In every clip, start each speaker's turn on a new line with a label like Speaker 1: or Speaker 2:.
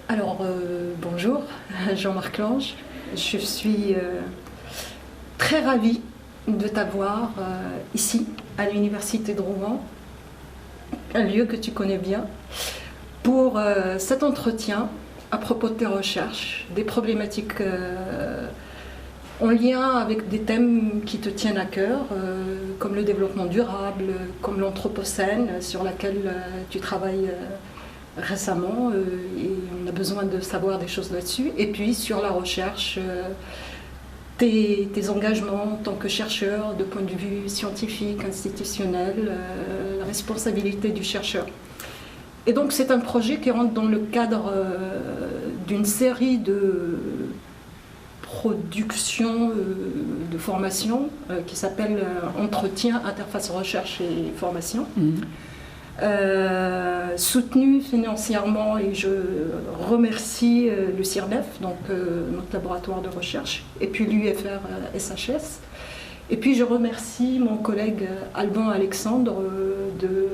Speaker 1: Alors, bonjour, Jean-Marc Lange. Je suis très ravie de t'avoir ici, à l'Université de Rouen, un lieu que tu connais bien, pour cet entretien à propos de tes recherches, des problématiques en lien avec des thèmes qui te tiennent à cœur, comme le développement durable, comme l'anthropocène, sur laquelle tu travailles récemment, et on a besoin de savoir des choses là-dessus, et puis sur la recherche, tes engagements en tant que chercheur, de point de vue scientifique, institutionnel, la responsabilité du chercheur. Et donc c'est un projet qui rentre dans le cadre d'une série de productions de formation qui s'appelle Entretien, Interface Recherche et Formation. Soutenu financièrement, et je remercie le CIRNEF, donc notre laboratoire de recherche, et puis l'UFR SHS. Et puis je remercie mon collègue Alban Alexandre de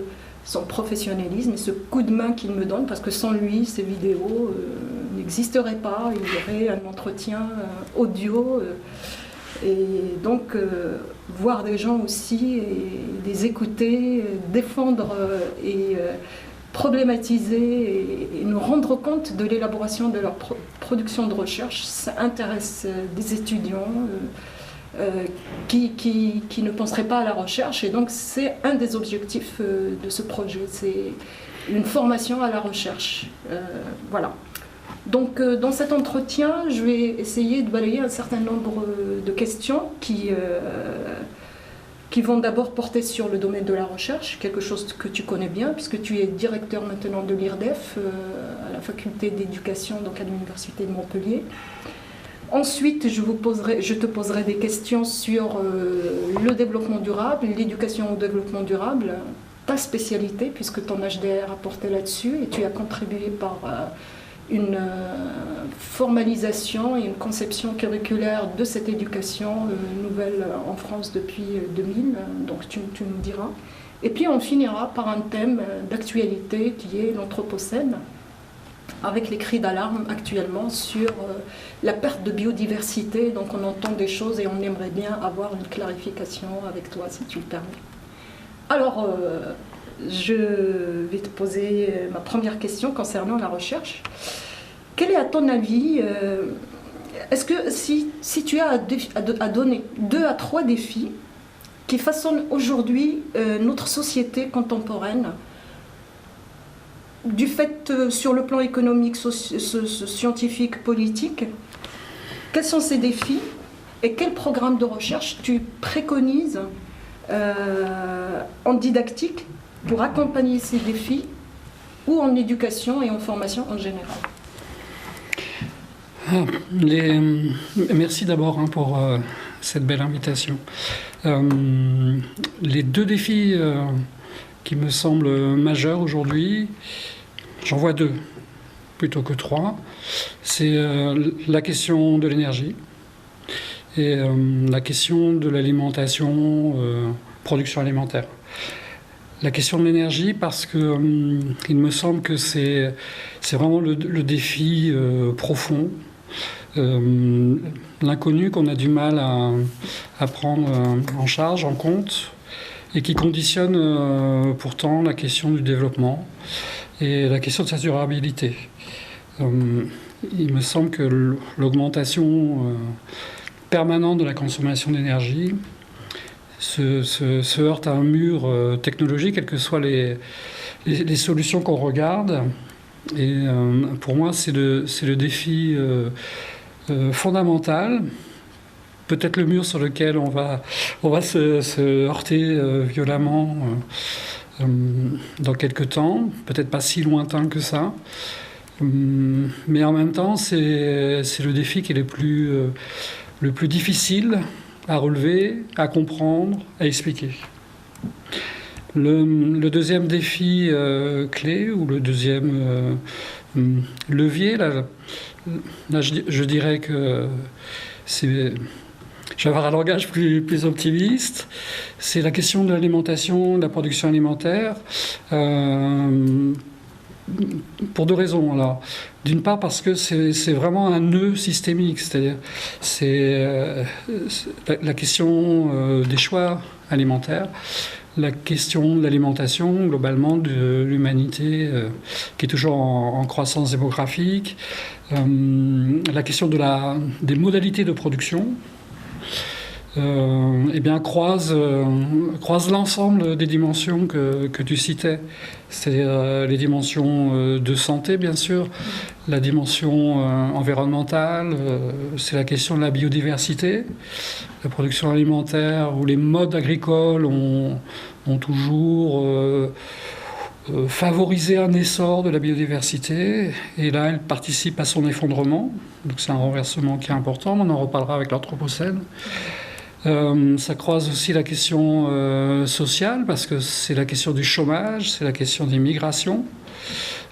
Speaker 1: son professionnalisme et ce coup de main qu'il me donne, parce que sans lui, ces vidéos n'existeraient pas. Il y aurait un entretien audio. Et donc, voir des gens aussi, et les écouter, défendre et problématiser et nous rendre compte de l'élaboration de leur production de recherche, ça intéresse des étudiants qui ne penseraient pas à la recherche. Et donc, c'est un des objectifs de ce projet, c'est une formation à la recherche. Voilà. Donc dans cet entretien, je vais essayer de balayer un certain nombre de questions qui vont d'abord porter sur le domaine de la recherche, quelque chose que tu connais bien, puisque tu es directeur maintenant de l'IRDEF à la faculté d'éducation, donc à l'université de Montpellier. Ensuite, je te poserai des questions sur le développement durable, l'éducation au développement durable, ta spécialité, puisque ton HDR a porté là-dessus, et tu as contribué par une formalisation et une conception curriculaire de cette éducation nouvelle en France depuis 2000, donc tu nous diras. Et puis on finira par un thème d'actualité qui est l'anthropocène, avec les cris d'alarme actuellement sur la perte de biodiversité. Donc on entend des choses et on aimerait bien avoir une clarification avec toi, si tu le permets. Alors, je vais te poser ma première question concernant la recherche. Quel est, à ton avis, est-ce que si tu as à donner 2 à 3 défis qui façonnent aujourd'hui notre société contemporaine, du fait sur le plan économique, scientifique, politique, quels sont ces défis et quel programme de recherche tu préconises en didactique pour accompagner ces défis, ou en éducation et en formation en général?
Speaker 2: Merci d'abord pour cette belle invitation. Les 2 défis qui me semblent majeurs aujourd'hui, j'en vois 2 plutôt que 3. C'est la question de l'énergie et la question de l'alimentation, production alimentaire. La question de l'énergie, parce que il me semble que c'est vraiment le défi profond, l'inconnu qu'on a du mal à prendre en charge, en compte, et qui conditionne pourtant la question du développement et la question de sa durabilité. Il me semble que l'augmentation permanente de la consommation d'énergie se heurte à un mur technologique, quelles que soient les solutions qu'on regarde. Et pour moi, c'est le défi fondamental, peut-être le mur sur lequel on va se heurter violemment dans quelques temps, peut-être pas si lointain que ça. Mais en même temps, c'est le défi qui est le plus difficile à relever, à comprendre, à expliquer. Le deuxième défi clé, ou le deuxième levier, là, je dirais que c'est... Je vais avoir un langage plus optimiste. C'est la question de l'alimentation, de la production alimentaire, pour deux raisons. Alors, d'une part parce que c'est vraiment un nœud systémique, c'est-à-dire c'est la question des choix alimentaires, la question de l'alimentation globalement de l'humanité qui est toujours en croissance démographique, la question des modalités de production. Eh bien, croise l'ensemble des dimensions que tu citais. C'est-à-dire les dimensions de santé, bien sûr, la dimension environnementale, c'est la question de la biodiversité, la production alimentaire, où les modes agricoles ont toujours favorisé un essor de la biodiversité, et là, elle participe à son effondrement. Donc c'est un renversement qui est important, on en reparlera avec l'Anthropocène. Ça croise aussi la question sociale, parce que c'est la question du chômage, c'est la question des migrations.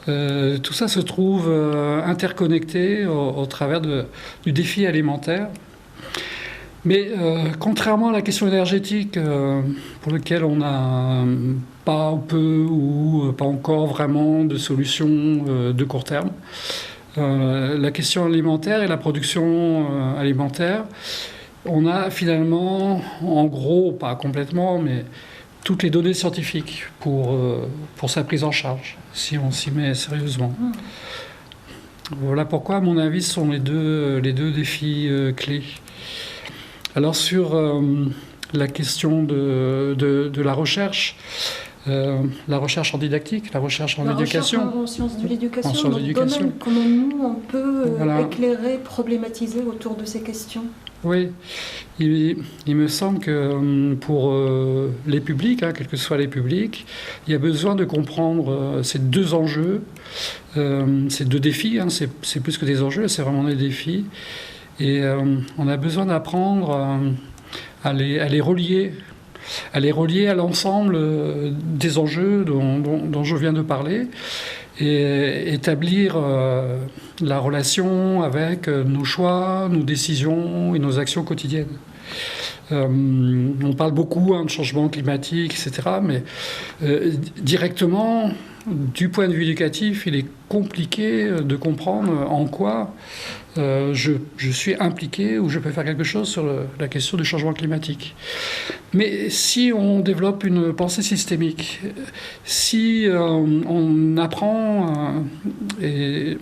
Speaker 2: Tout ça se trouve interconnecté au travers du défi alimentaire. Mais contrairement à la question énergétique, pour laquelle on n'a pas ou peu ou pas encore vraiment de solution de court terme, la question alimentaire et la production alimentaire, on a finalement, en gros, pas complètement, mais toutes les données scientifiques pour sa prise en charge, si on s'y met sérieusement. Voilà pourquoi, à mon avis, ce sont les deux défis clés. Alors sur la question de la recherche en didactique, la recherche en éducation.
Speaker 1: La recherche en sciences de l'éducation.
Speaker 2: En sciences de l'éducation.
Speaker 1: Comment nous, on peut éclairer, problématiser autour de ces questions?
Speaker 2: Oui, il me semble que pour les publics, quels que soient les publics, il y a besoin de comprendre ces deux enjeux, ces deux défis. C'est plus que des enjeux, c'est vraiment des défis. Et on a besoin d'apprendre à les relier à l'ensemble des enjeux dont je viens de parler, et établir la relation avec nos choix, nos décisions et nos actions quotidiennes. On parle beaucoup de changement climatique, etc., mais directement, du point de vue éducatif, il est compliqué de comprendre en quoi je suis impliqué ou je peux faire quelque chose sur la question du changement climatique. Mais si on développe une pensée systémique, si on apprend et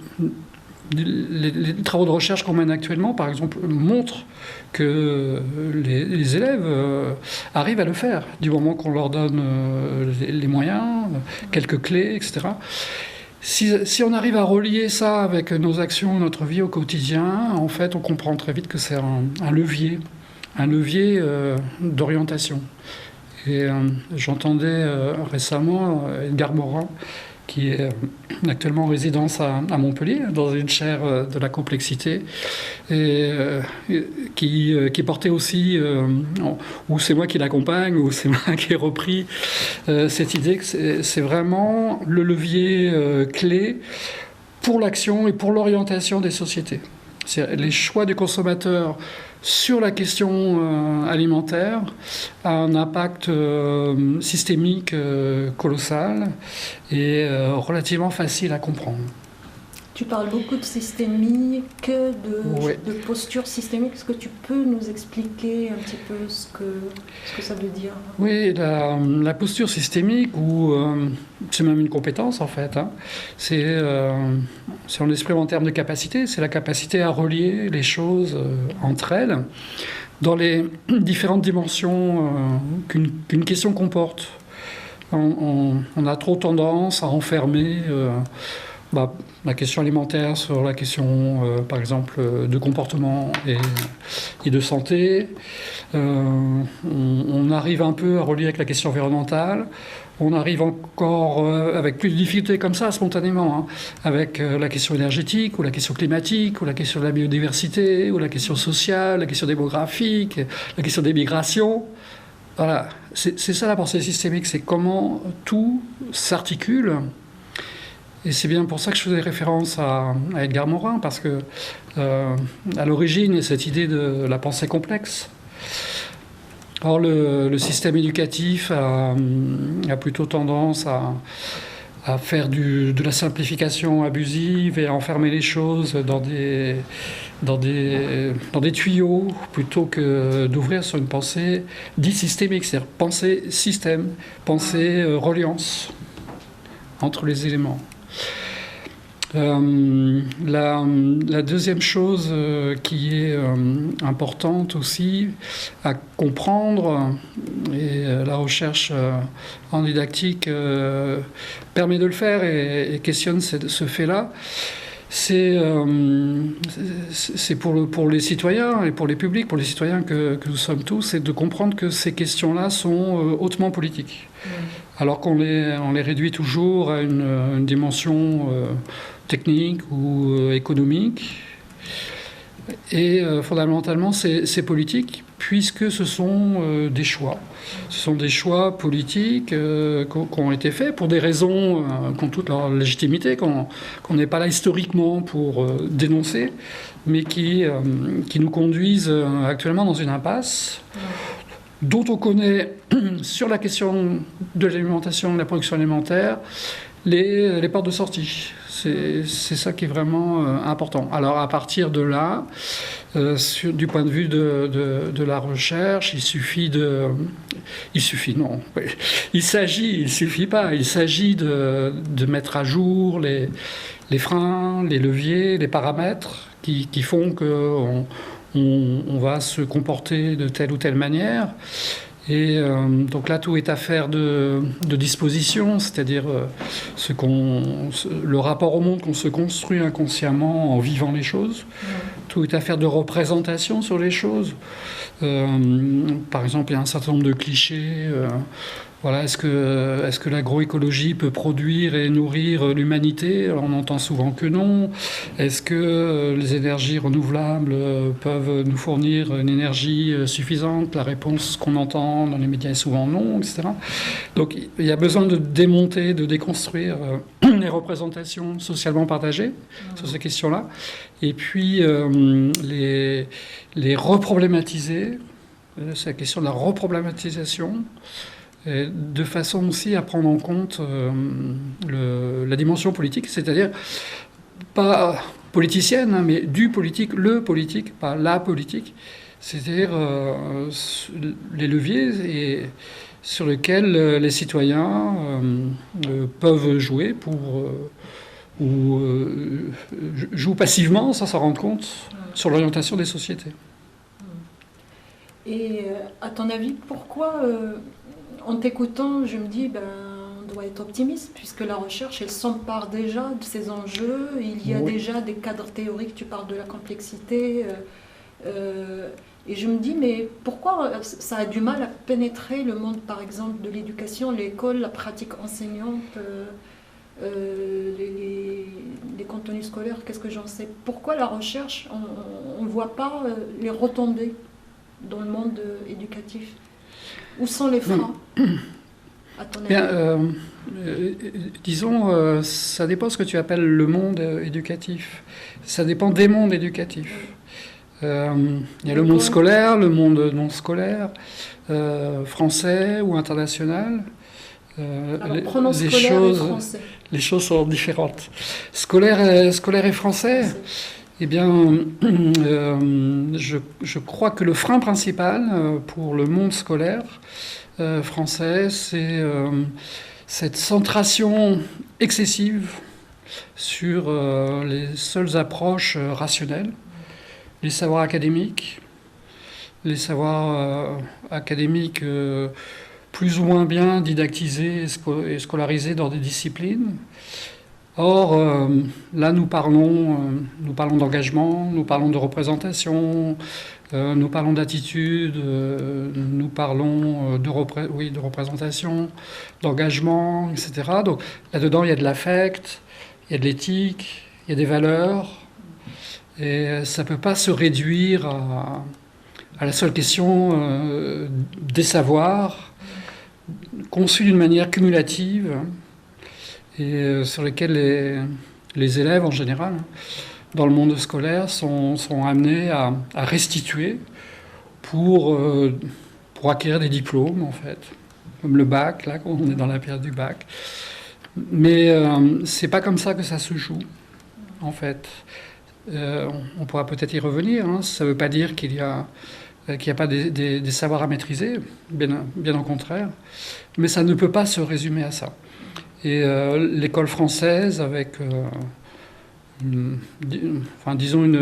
Speaker 2: les travaux de recherche qu'on mène actuellement, par exemple, montrent que les élèves arrivent à le faire du moment qu'on leur donne les moyens, quelques clés, etc. Si on arrive à relier ça avec nos actions, notre vie au quotidien, en fait, on comprend très vite que c'est un levier d'orientation. Et j'entendais récemment Edgar Morin, qui est actuellement en résidence à Montpellier, dans une chaire de la complexité, et qui portait aussi, ou c'est moi qui l'accompagne, ou c'est moi qui ai repris cette idée que c'est vraiment le levier clé pour l'action et pour l'orientation des sociétés. C'est les choix du consommateur sur la question alimentaire a un impact systémique colossal et relativement facile à comprendre.
Speaker 1: Tu parles beaucoup de systémique, de posture systémique. Est-ce que tu peux nous expliquer un petit peu ce que ça veut dire?
Speaker 2: Oui, la posture systémique, ou c'est même une compétence en fait, si on l'exprime en termes de capacité, c'est la capacité à relier les choses entre elles dans les différentes dimensions qu'une question comporte. On a trop tendance à enfermer la question alimentaire sur la question, par exemple, de comportement et de santé. On arrive un peu à relier avec la question environnementale. On arrive encore avec plus de difficultés comme ça, spontanément, avec la question énergétique, ou la question climatique, ou la question de la biodiversité, ou la question sociale, la question démographique, la question des migrations. Voilà, c'est ça la pensée systémique, c'est comment tout s'articule. Et c'est bien pour ça que je faisais référence à Edgar Morin, parce que à l'origine, il y a cette idée de la pensée complexe. Or, le système éducatif a plutôt tendance à faire de la simplification abusive et à enfermer les choses dans des tuyaux plutôt que d'ouvrir sur une pensée dite systémique, c'est-à-dire pensée système, pensée reliance entre les éléments. La deuxième chose qui est importante aussi à comprendre, et la recherche en didactique permet de le faire et questionne ce fait-là, c'est pour les citoyens et pour les publics, pour les citoyens que nous sommes tous, c'est de comprendre que ces questions-là sont hautement politiques. Alors qu'on les réduit toujours à une dimension technique ou économique. Et fondamentalement, c'est politique, puisque ce sont des choix. Ce sont des choix politiques qui ont été faits pour des raisons qui ont toute leur légitimité, qu'on n'est pas là historiquement pour dénoncer, mais qui nous conduisent actuellement dans une impasse dont on connaît sur la question de l'alimentation, de la production alimentaire, les portes de sortie. C'est ça qui est vraiment important. Alors à partir de là, du point de vue de la recherche, il suffit de mettre à jour les freins, les leviers, les paramètres qui font qu'on va se comporter de telle ou telle manière. Et donc là, tout est affaire de disposition, c'est-à-dire le rapport au monde qu'on se construit inconsciemment en vivant les choses. Tout est affaire de représentation sur les choses. Par exemple, il y a un certain nombre de clichés. Voilà, est-ce que l'agroécologie peut produire et nourrir l'humanité? Alors, on entend souvent que non. Est-ce que les énergies renouvelables peuvent nous fournir une énergie suffisante? La réponse qu'on entend dans les médias est souvent non, etc. Donc il y a besoin de démonter, de déconstruire les représentations socialement partagées sur ces questions-là. Et puis les reproblématiser. C'est la question de la reproblématisation. De façon aussi à prendre en compte la dimension politique, c'est-à-dire pas politicienne, hein, mais du politique, le politique, pas la politique, c'est-à-dire les leviers sur lesquels les citoyens peuvent jouer ou jouent passivement sans s'en rendre compte sur l'orientation des sociétés.
Speaker 1: Et à ton avis, pourquoi en t'écoutant, je me dis, on doit être optimiste, puisque la recherche, elle s'empare déjà de ces enjeux. Il y a déjà des cadres théoriques, tu parles de la complexité. Et je me dis, mais pourquoi ça a du mal à pénétrer le monde, par exemple, de l'éducation, l'école, la pratique enseignante, les contenus scolaires, qu'est-ce que j'en sais? Pourquoi la recherche, on ne voit pas les retombées dans le monde éducatif? Où sont les freins, à ton avis?
Speaker 2: Disons, ça dépend de ce que tu appelles le monde éducatif. Ça dépend des mondes éducatifs. Il y a le monde scolaire, le monde non scolaire, français ou international.
Speaker 1: Alors, prenons scolaire et français.
Speaker 2: Les choses sont différentes. Scolaire et français. Eh bien, je crois que le frein principal pour le monde scolaire français, c'est cette centration excessive sur les seules approches rationnelles, les savoirs académiques, plus ou moins bien didactisés et scolarisés dans des disciplines. Or, là, nous parlons d'engagement, nous parlons de représentation, nous parlons d'attitude, nous parlons de représentation, d'engagement, etc. Donc, là-dedans, il y a de l'affect, il y a de l'éthique, il y a des valeurs, et ça ne peut pas se réduire à la seule question des savoirs conçus d'une manière cumulative et sur lesquels les élèves en général, dans le monde scolaire, sont amenés à restituer pour acquérir des diplômes, en fait. Comme le bac, là, on est dans la période du bac. Mais c'est pas comme ça que ça se joue, en fait. On pourra peut-être y revenir. Hein. Ça ne veut pas dire qu'il n'y a pas des savoirs à maîtriser, bien au contraire. Mais ça ne peut pas se résumer à ça. Et l'école française, avec, disons,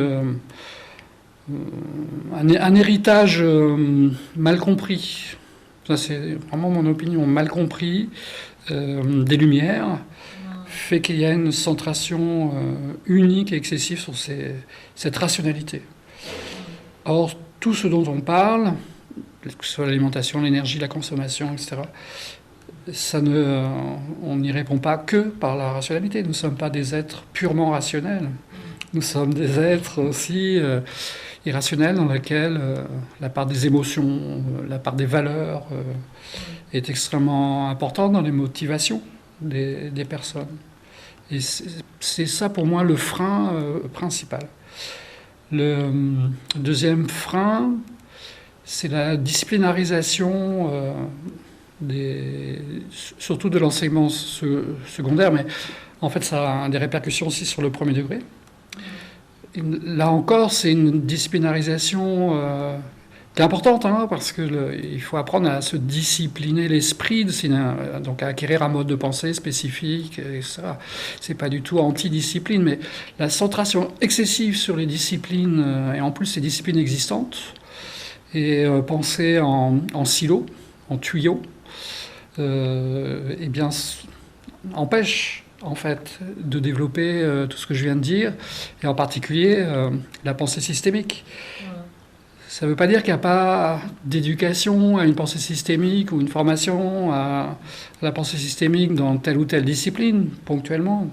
Speaker 2: un héritage mal compris, ça c'est vraiment mon opinion, mal compris des Lumières, fait qu'il y a une centration unique et excessive sur cette rationalité. Or, tout ce dont on parle, que ce soit l'alimentation, l'énergie, la consommation, etc., on n'y répond pas que par la rationalité. Nous ne sommes pas des êtres purement rationnels. Nous sommes des êtres aussi irrationnels dans lesquels la part des émotions, la part des valeurs est extrêmement importante dans les motivations des personnes. Et c'est ça pour moi le frein principal. Le deuxième frein, c'est la disciplinarisation surtout de l'enseignement secondaire, mais en fait ça a des répercussions aussi sur le premier degré. Là encore, c'est une disciplinarisation qui est importante, hein, parce qu'il faut apprendre à se discipliner l'esprit, donc à acquérir un mode de pensée spécifique, etc. C'est pas du tout anti-discipline, mais la centration excessive sur les disciplines, et en plus les disciplines existantes, et penser en silos, en tuyaux, eh bien, empêche en fait de développer tout ce que je viens de dire, et en particulier la pensée systémique. Ça ne veut pas dire qu'il n'y a pas d'éducation à une pensée systémique ou une formation à la pensée systémique dans telle ou telle discipline, ponctuellement.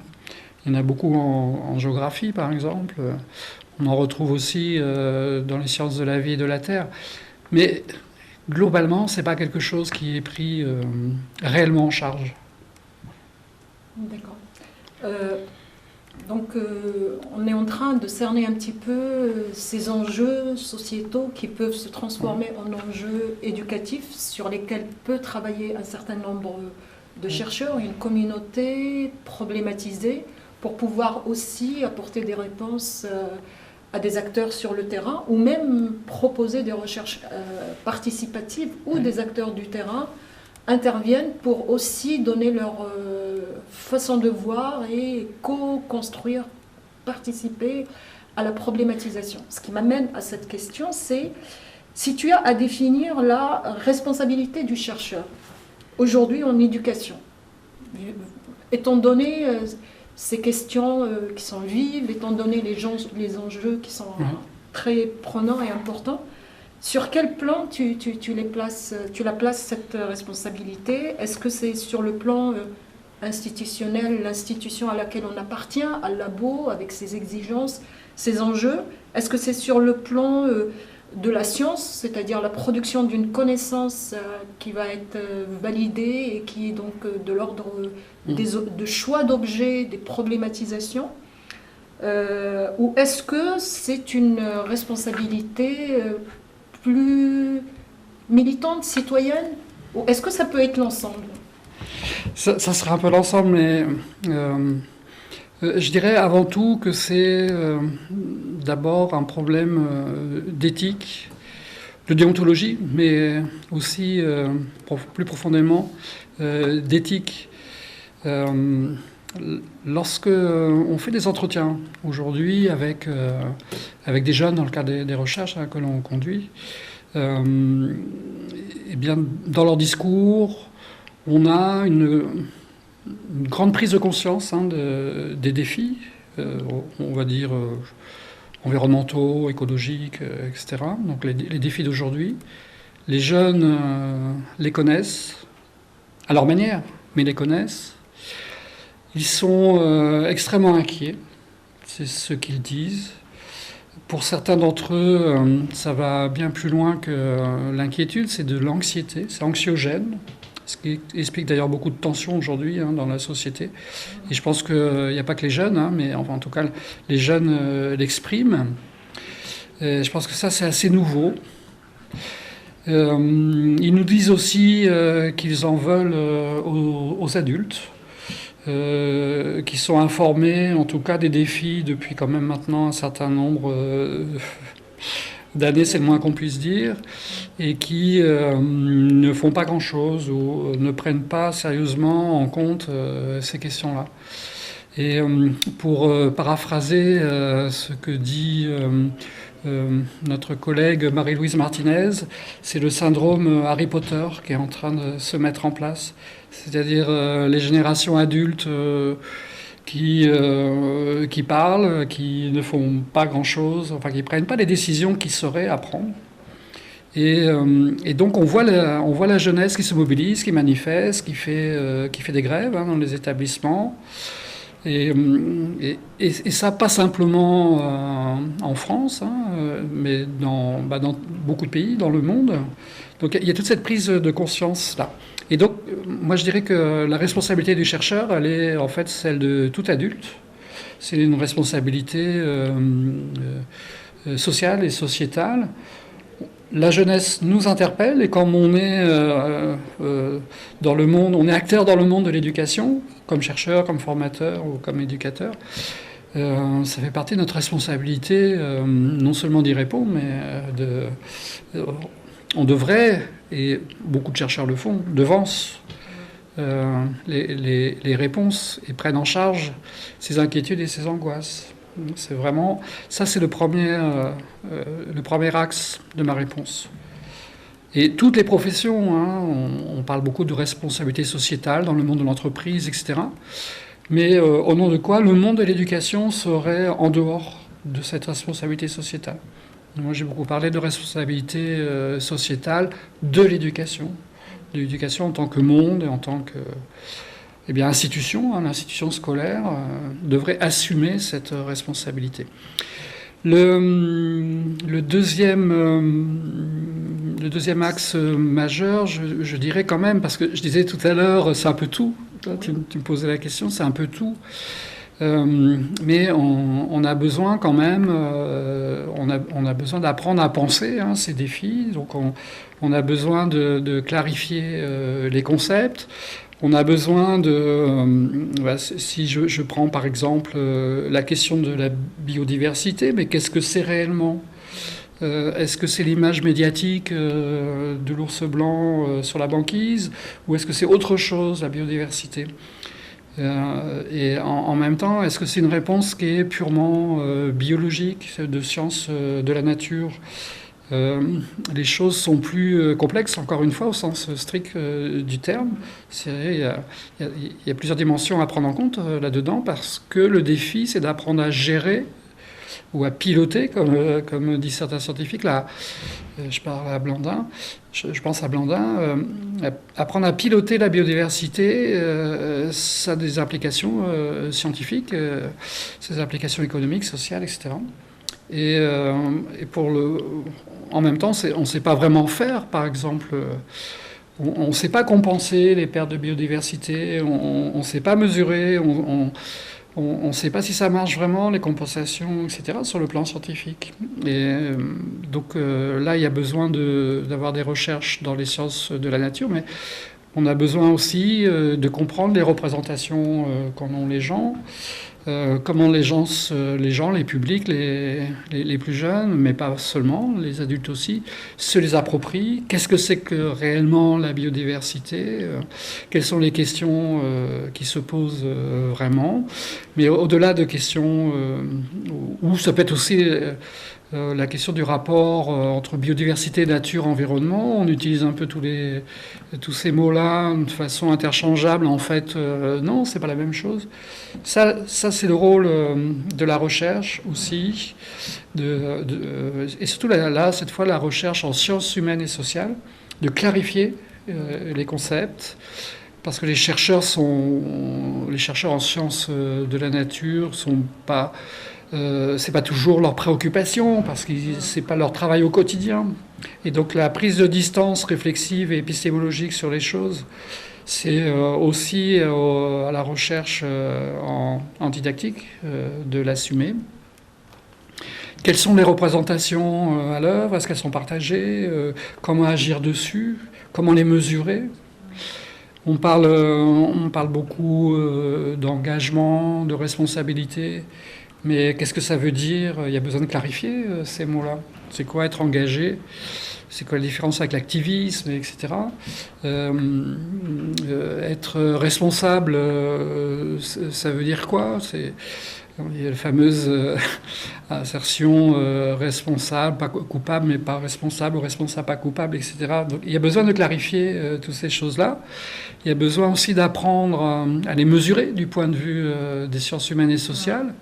Speaker 2: Il y en a beaucoup en géographie, par exemple. On en retrouve aussi dans les sciences de la vie et de la Terre. Mais globalement, ce n'est pas quelque chose qui est pris réellement en charge.
Speaker 1: D'accord. Donc, on est en train de cerner un petit peu ces enjeux sociétaux qui peuvent se transformer en enjeux éducatifs sur lesquels peut travailler un certain nombre de chercheurs, une communauté problématisée, pour pouvoir aussi apporter des réponses à des acteurs sur le terrain, ou même proposer des recherches participatives où des acteurs du terrain interviennent pour aussi donner leur façon de voir et co-construire, participer à la problématisation. Ce qui m'amène à cette question, c'est si tu as à définir la responsabilité du chercheur aujourd'hui en éducation, étant donné ces questions qui sont vives, étant donné les enjeux qui sont très prenants et importants, sur quel plan tu la places cette responsabilité? Est-ce que c'est sur le plan institutionnel, l'institution à laquelle on appartient, à labo, avec ses exigences, ses enjeux? Est-ce que c'est sur le plan de la science, c'est-à-dire la production d'une connaissance qui va être validée et qui est donc de l'ordre de choix d'objets, des problématisations, ou est-ce que c'est une responsabilité plus militante, citoyenne, ou est-ce que ça peut être l'ensemble?
Speaker 2: Ça sera un peu l'ensemble, mais je dirais avant tout que c'est d'abord un problème d'éthique, de déontologie, mais aussi plus profondément d'éthique. Lorsque on fait des entretiens aujourd'hui avec des jeunes dans le cadre des recherches que l'on conduit, eh bien, dans leur discours, on a une grande prise de conscience des défis, on va dire environnementaux, écologiques, etc. Donc les défis d'aujourd'hui. Les jeunes les connaissent à leur manière, mais les connaissent. Ils sont extrêmement inquiets, c'est ce qu'ils disent, Pour certains d'entre eux, ça va bien plus loin que l'inquiétude, c'est de l'anxiété, c'est anxiogène, ce qui explique d'ailleurs beaucoup de tensions aujourd'hui dans la société. Et je pense qu'il n'y a pas que les jeunes, mais enfin, en tout cas les jeunes l'expriment. Et je pense que ça c'est assez nouveau. Ils nous disent aussi qu'ils en veulent aux adultes. Qui sont informés, en tout cas, des défis depuis quand même maintenant un certain nombre d'années, c'est le moins qu'on puisse dire, et qui ne font pas grand-chose ou ne prennent pas sérieusement en compte ces questions-là. Et pour paraphraser ce que dit notre collègue Marie-Louise Martinez, c'est le syndrome Harry Potter qui est en train de se mettre en place. C'est-à-dire les générations adultes qui parlent, qui ne font pas grand-chose, enfin qui ne prennent pas les décisions qui seraient à prendre. Et donc on voit la jeunesse qui se mobilise, qui manifeste, qui fait des grèves dans les établissements. Et ça, pas simplement en France, mais dans beaucoup de pays, dans le monde. Donc il y a toute cette prise de conscience-là. Et donc, moi je dirais que la responsabilité du chercheur, elle est en fait celle de tout adulte. C'est une responsabilité sociale et sociétale. La jeunesse nous interpelle, et comme on est dans le monde, on est acteur dans le monde de l'éducation, comme chercheur, comme formateur ou comme éducateur, ça fait partie de notre responsabilité, non seulement d'y répondre, mais on devrait, et beaucoup de chercheurs le font, devancent les réponses et prennent en charge ces inquiétudes et ces angoisses. C'est vraiment, ça c'est le premier axe de ma réponse. Et toutes les professions, on parle beaucoup de responsabilité sociétale dans le monde de l'entreprise, etc. Mais au nom de quoi le monde de l'éducation serait en dehors de cette responsabilité sociétale? Moi j'ai beaucoup parlé de responsabilité sociétale de l'éducation en tant que monde et en tant que institution, l'institution scolaire devrait assumer cette responsabilité. Le deuxième axe majeur, je dirais quand même, parce que je disais tout à l'heure, c'est un peu tout. Tu me posais la question, c'est un peu tout. Mais on a besoin quand même, on a besoin d'apprendre à penser ces défis. Donc on a besoin de clarifier les concepts. On a besoin si je prends par exemple la question de la biodiversité, mais qu'est-ce que c'est réellement ? Est-ce que c'est l'image médiatique de l'ours blanc sur la banquise, ou est-ce que c'est autre chose, la biodiversité ? Et en même temps, est-ce que c'est une réponse qui est purement biologique, de science de la nature ? Les choses sont plus complexes, encore une fois, au sens strict du terme. Il y a plusieurs dimensions à prendre en compte là-dedans, parce que le défi, c'est d'apprendre à gérer ou à piloter, comme disent certains scientifiques. Là, je parle à Blandin, je pense à Blandin. Apprendre à piloter la biodiversité, ça a des implications scientifiques, ça a des implications économiques, sociales, etc. Et en même temps, on ne sait pas vraiment faire, par exemple. On ne sait pas compenser les pertes de biodiversité, on ne sait pas mesurer, on ne sait pas si ça marche vraiment, les compensations, etc., sur le plan scientifique. Et donc là, il y a besoin d'avoir des recherches dans les sciences de la nature, mais on a besoin aussi de comprendre les représentations qu'en ont les gens, comment les gens, les publics, les plus jeunes, mais pas seulement, les adultes aussi, se les approprient. Qu'est-ce que c'est que réellement la biodiversité ? Quelles sont les questions qui se posent vraiment ? Mais au-delà de questions où ça peut être aussi la question du rapport entre biodiversité, nature, environnement. On utilise un peu tous ces mots-là de façon interchangeable. En fait, non, c'est pas la même chose. Ça c'est le rôle de la recherche aussi, et surtout là, cette fois, la recherche en sciences humaines et sociales, de clarifier les concepts. Parce que les chercheurs en sciences de la nature sont pas c'est pas toujours leur préoccupation parce que c'est pas leur travail au quotidien. Et donc la prise de distance réflexive et épistémologique sur les choses, c'est aussi à la recherche en didactique de l'assumer. Quelles sont les représentations à l'œuvre? Est-ce qu'elles sont partagées? Comment agir dessus? Comment les mesurer? On parle beaucoup d'engagement, de responsabilité, mais qu'est-ce que ça veut dire? Il y a besoin de clarifier ces mots-là. C'est quoi être engagé? C'est quoi la différence avec l'activisme, etc. Être responsable, ça veut dire quoi? Il y a la fameuse assertion responsable, pas coupable, mais pas responsable, ou responsable, pas coupable, etc. Donc il y a besoin de clarifier toutes ces choses-là. Il y a besoin aussi d'apprendre à les mesurer du point de vue des sciences humaines et sociales.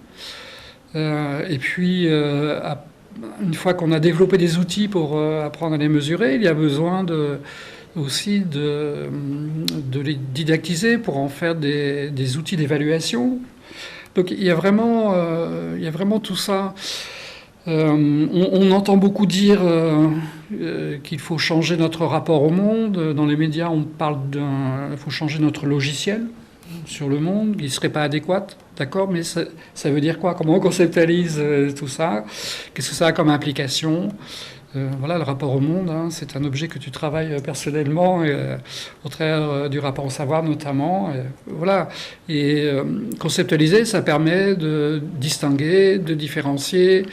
Speaker 2: Et puis, une fois qu'on a développé des outils pour apprendre à les mesurer, il y a besoin aussi de les didactiser pour en faire des outils d'évaluation. Donc il y a vraiment tout ça. On entend beaucoup dire qu'il faut changer notre rapport au monde. Dans les médias, on parle il faut changer notre logiciel sur le monde, qui ne serait pas adéquat. D'accord, mais ça veut dire quoi? Comment on conceptualise tout ça? Qu'est-ce que ça a comme implication? Voilà, le rapport au monde, hein, c'est un objet que tu travailles personnellement, au travers du rapport au savoir notamment. Voilà. Et conceptualiser, ça permet de distinguer, de différencier,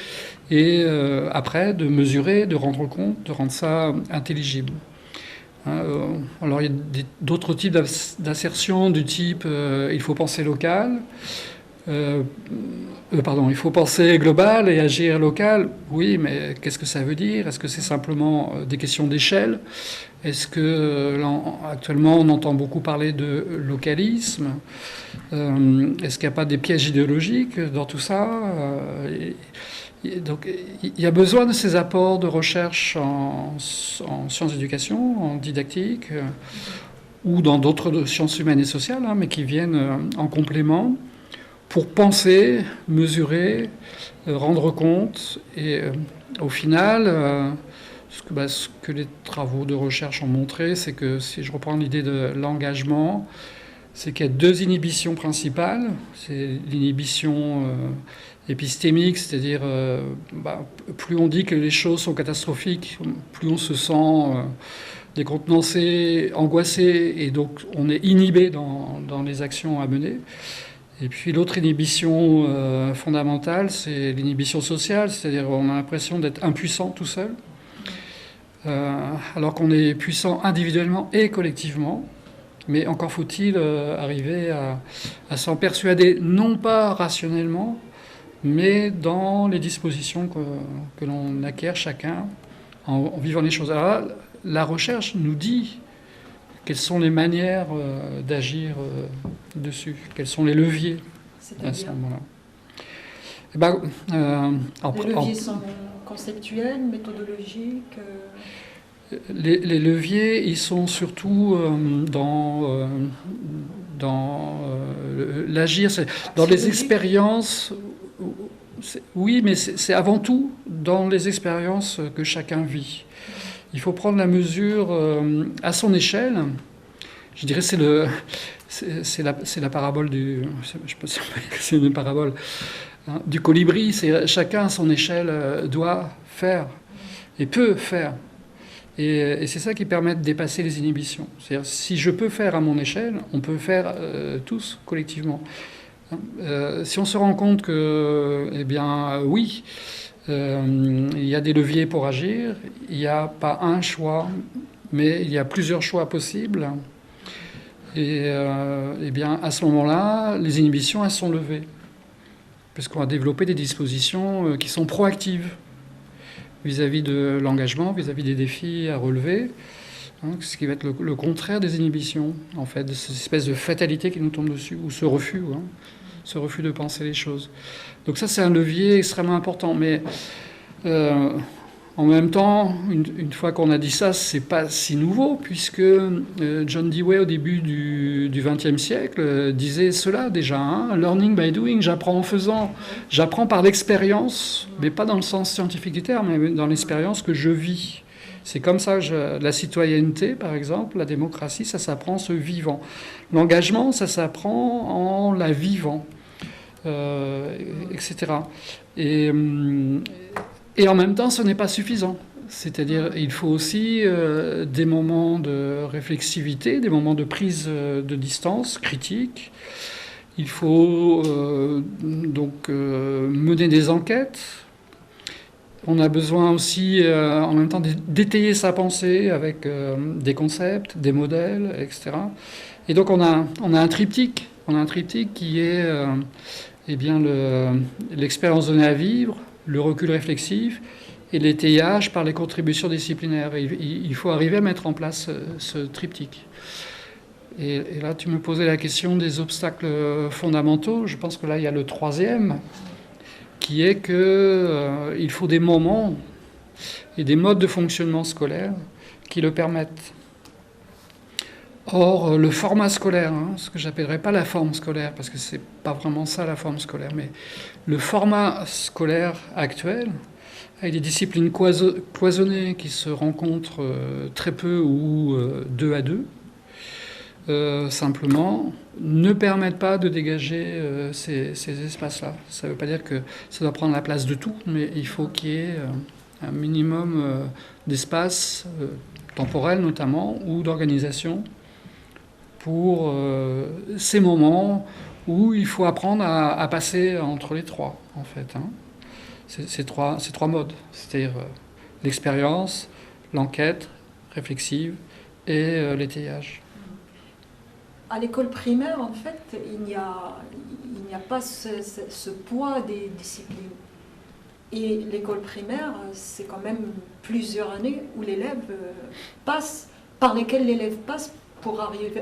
Speaker 2: et après de mesurer, de rendre compte, de rendre ça intelligible. Alors il y a d'autres types d'assertions du type il faut penser local. Il faut penser global et agir local. Oui, mais qu'est-ce que ça veut dire? Est-ce que c'est simplement des questions d'échelle? Est-ce que actuellement on entend beaucoup parler de localisme? Est-ce qu'il n'y a pas des pièges idéologiques dans tout ça? Donc il y a besoin de ces apports de recherche en sciences d'éducation, en didactique, ou dans d'autres sciences humaines et sociales, hein, mais qui viennent en complément pour penser, mesurer, rendre compte. Et au final, ce que les travaux de recherche ont montré, c'est que si je reprends l'idée de l'engagement, c'est qu'il y a deux inhibitions principales. C'est l'inhibition épistémique, c'est-à-dire plus on dit que les choses sont catastrophiques, plus on se sent décontenancé, angoissé, et donc on est inhibé dans les actions à mener. Et puis l'autre inhibition fondamentale, c'est l'inhibition sociale, c'est-à-dire on a l'impression d'être impuissant tout seul, alors qu'on est puissant individuellement et collectivement. Mais encore faut-il arriver à s'en persuader, non pas rationnellement, mais dans les dispositions que l'on acquiert chacun en vivant les choses. Alors là, la recherche nous dit quelles sont les manières d'agir dessus, quels sont les leviers à ce moment-là.
Speaker 1: Les leviers sont conceptuels, méthodologiques
Speaker 2: les leviers, ils sont surtout dans l'agir, dans les expériences. Oui, mais c'est avant tout dans les expériences que chacun vit. Il faut prendre la mesure à son échelle. Je dirais c'est la parabole du. Je peux dire que c'est une parabole hein, du colibri. C'est chacun à son échelle doit faire et peut faire. Et c'est ça qui permet de dépasser les inhibitions. C'est-à-dire si je peux faire à mon échelle, on peut faire tous collectivement. Si on se rend compte que, eh bien, oui. Il y a des leviers pour agir, il n'y a pas un choix, mais il y a plusieurs choix possibles. Et bien, à ce moment-là, les inhibitions, elles sont levées. Parce qu'on a développé des dispositions qui sont proactives vis-à-vis de l'engagement, vis-à-vis des défis à relever, hein, ce qui va être le contraire des inhibitions, en fait, de cette espèce de fatalité qui nous tombe dessus, ou ce refus, hein, ce refus de penser les choses. Donc ça, c'est un levier extrêmement important. Mais En même temps, une fois qu'on a dit ça, c'est pas si nouveau, puisque John Dewey, au début du XXe siècle, disait cela déjà, hein, learning by doing, j'apprends en faisant, j'apprends par l'expérience, mais pas dans le sens scientifique du terme, mais dans l'expérience que je vis. C'est comme ça, la citoyenneté, par exemple, la démocratie, ça s'apprend en se vivant. L'engagement, ça s'apprend en la vivant, etc. Et en même temps, ce n'est pas suffisant. C'est-à-dire, il faut aussi des moments de réflexivité, des moments de prise de distance critique. Il faut donc mener des enquêtes. On a besoin aussi, en même temps, d'étayer sa pensée avec des concepts, des modèles, etc. Et donc, on a un triptyque. On a un triptyque qui est eh bien, l'expérience donnée à vivre, le recul réflexif et l'étayage par les contributions disciplinaires. Il faut arriver à mettre en place ce triptyque. Et là, tu me posais la question des obstacles fondamentaux. Je pense que là, il y a le troisième, qui est qu'il faut des moments et des modes de fonctionnement scolaire qui le permettent. Or, le format scolaire, ce que j'appellerais pas la forme scolaire, parce que c'est pas vraiment ça la forme scolaire, mais le format scolaire actuel, avec des disciplines cloisonnées qui se rencontrent très peu ou 2 à 2, simplement, ne permettent pas de dégager ces espaces-là. Ça ne veut pas dire que ça doit prendre la place de tout, mais il faut qu'il y ait un minimum d'espace temporel notamment, ou d'organisation, pour ces moments où il faut apprendre à passer entre les trois, en fait. Ces trois modes, c'est-à-dire l'expérience, l'enquête réflexive et l'étayage.
Speaker 1: À l'école primaire, en fait, il n'y a pas ce poids des disciplines. Et l'école primaire, c'est quand même plusieurs années où l'élève passe, par lesquelles l'élève passe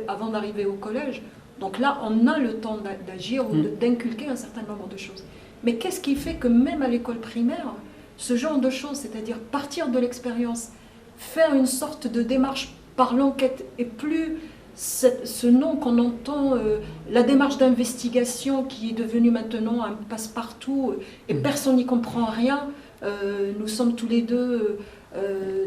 Speaker 1: avant d'arriver au collège. Donc là, on a le temps d'agir ou d'inculquer un certain nombre de choses. Mais qu'est-ce qui fait que même à l'école primaire, ce genre de choses, c'est-à-dire partir de l'expérience, faire une sorte de démarche par l'enquête, et plus ce nom qu'on entend, la démarche d'investigation qui est devenue maintenant un passe-partout, et personne n'y comprend rien. Nous sommes tous les deux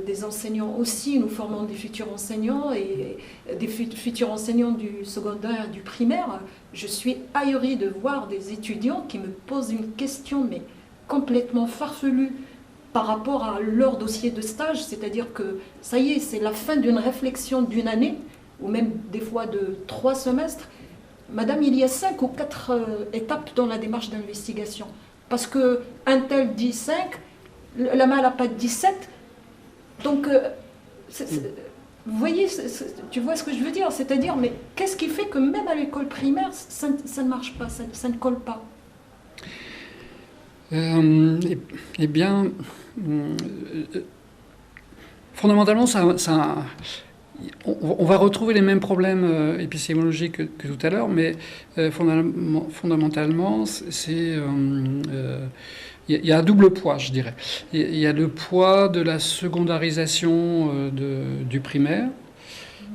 Speaker 1: des enseignants aussi, nous formons des futurs enseignants et des futurs enseignants du secondaire et du primaire. Je suis ahurie de voir des étudiants qui me posent une question mais complètement farfelue par rapport à leur dossier de stage, c'est-à-dire que ça y est, c'est la fin d'une réflexion d'une année ou même des fois de 3 semestres. Madame, il y a 5 ou 4 étapes dans la démarche d'investigation. Parce qu'un tel dit 5, la main n'a pas dit 7. Donc, vous voyez, tu vois ce que je veux dire? C'est-à-dire, mais qu'est-ce qui fait que même à l'école primaire, ça ne marche pas, ça ne colle pas?
Speaker 2: Eh bien, fondamentalement, on va retrouver les mêmes problèmes épistémologiques que tout à l'heure, mais fondamentalement, il y a un double poids, je dirais. Il y a le poids de la secondarisation du primaire,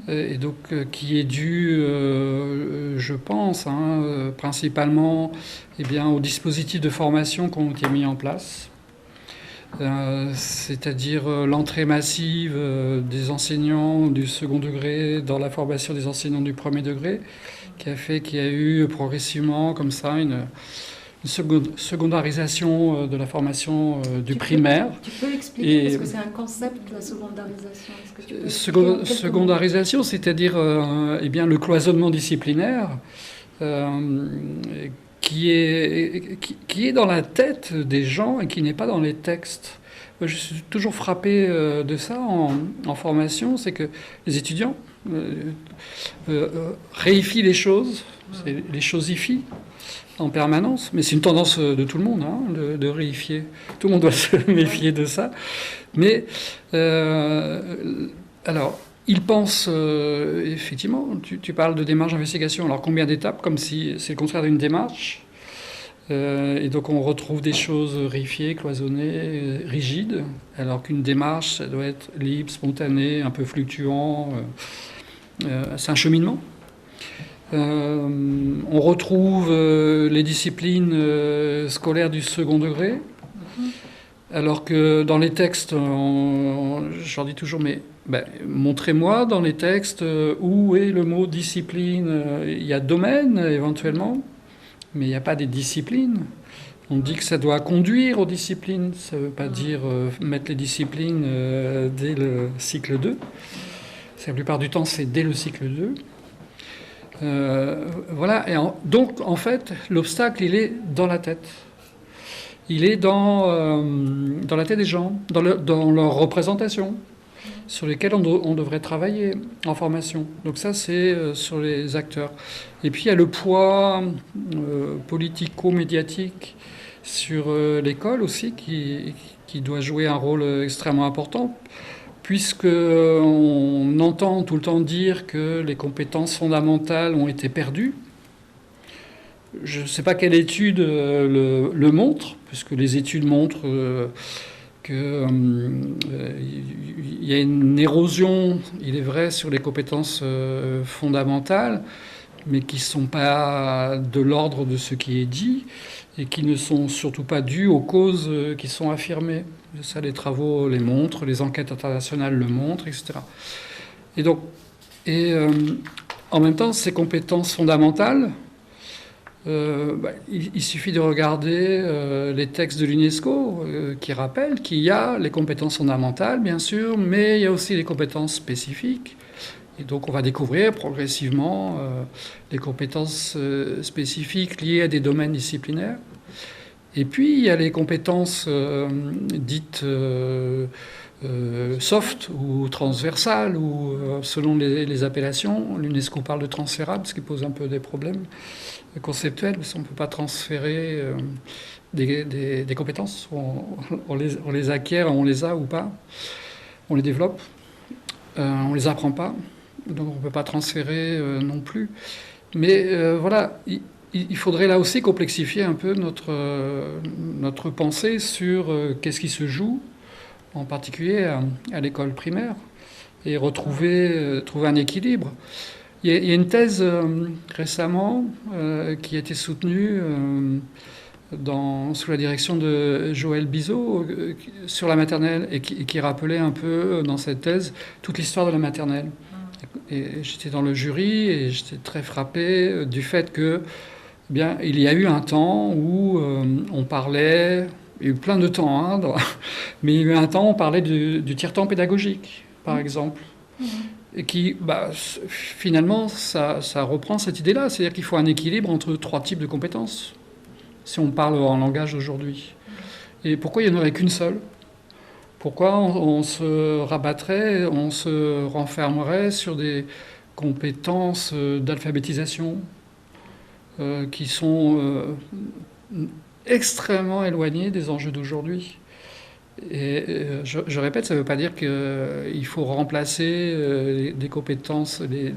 Speaker 2: et donc qui est dû, je pense, principalement aux dispositifs de formation qui ont été mis en place. C'est-à-dire l'entrée massive des enseignants du second degré dans la formation des enseignants du premier degré, qui a fait qu'il y a eu progressivement comme ça une secondarisation de la formation du primaire.
Speaker 1: Tu peux expliquer, parce que c'est un concept, la secondarisation.
Speaker 2: Secondarisation, c'est-à-dire le cloisonnement disciplinaire qui est dans la tête des gens et qui n'est pas dans les textes. Moi, je suis toujours frappé de ça en formation, c'est que les étudiants réifient les choses, les chosifient en permanence, mais c'est une tendance de tout le monde de réifier. Tout le monde doit se méfier de ça. Mais alors, ils pensent effectivement, tu parles de démarche d'investigation, alors combien d'étapes, comme si c'est le contraire d'une démarche. Et donc on retrouve des choses rifiées, cloisonnées, rigides, alors qu'une démarche, ça doit être libre, spontané, un peu fluctuant. C'est un cheminement. On retrouve les disciplines scolaires du second degré, alors que dans les textes, je leur dis toujours, mais montrez-moi dans les textes où est le mot discipline. Il y a domaine éventuellement, mais il n'y a pas des disciplines. On dit que ça doit conduire aux disciplines, ça ne veut pas dire mettre les disciplines dès le cycle 2. La plupart du temps, c'est dès le cycle 2. Voilà. Donc, en fait, l'obstacle, il est dans la tête. Il est dans la tête des gens, dans leur représentation, sur lesquelles on devrait travailler en formation. Donc ça, c'est sur les acteurs. Et puis, il y a le poids politico-médiatique sur l'école aussi, qui doit jouer un rôle extrêmement important, puisqu'on entend tout le temps dire que les compétences fondamentales ont été perdues. Je ne sais pas quelle étude le montre, puisque les études montrent qu'il y a une érosion, il est vrai, sur les compétences fondamentales, mais qui ne sont pas de l'ordre de ce qui est dit et qui ne sont surtout pas dues aux causes qui sont affirmées. Ça, les travaux les montrent, les enquêtes internationales le montrent, etc. Et donc, en même temps, ces compétences fondamentales, il suffit de regarder les textes de l'UNESCO qui rappellent qu'il y a les compétences fondamentales, bien sûr, mais il y a aussi les compétences spécifiques. Et donc on va découvrir progressivement les compétences spécifiques liées à des domaines disciplinaires. Et puis il y a les compétences dites soft ou transversales, ou selon les appellations. L'UNESCO parle de transférables, ce qui pose un peu des problèmes conceptuels, parce qu'on ne peut pas transférer des compétences. On les acquiert, on les a ou pas. On les développe. On ne les apprend pas. Donc on ne peut pas transférer non plus. Mais voilà, il faudrait là aussi complexifier un peu notre pensée sur qu'est-ce qui se joue, en particulier à l'école primaire, et trouver un équilibre. Il y a une thèse récemment qui a été soutenue sous la direction de Joël Bizot sur la maternelle, et qui rappelait un peu dans cette thèse toute l'histoire de la maternelle. Et j'étais dans le jury et j'étais très frappé du fait que, bien, il y a eu un temps où on parlait, il y a eu plein de temps, mais il y a eu un temps où on parlait du tiers-temps pédagogique, par exemple. Et qui, finalement, ça reprend cette idée-là. C'est-à-dire qu'il faut un équilibre entre 3 types de compétences, si on parle en langage d'aujourd'hui. Et pourquoi il n'y en aurait qu'une seule ? Pourquoi on se rabattrait, on se renfermerait sur des compétences d'alphabétisation qui sont extrêmement éloignées des enjeux d'aujourd'hui ? Et je répète, ça ne veut pas dire qu'il faut remplacer des compétences les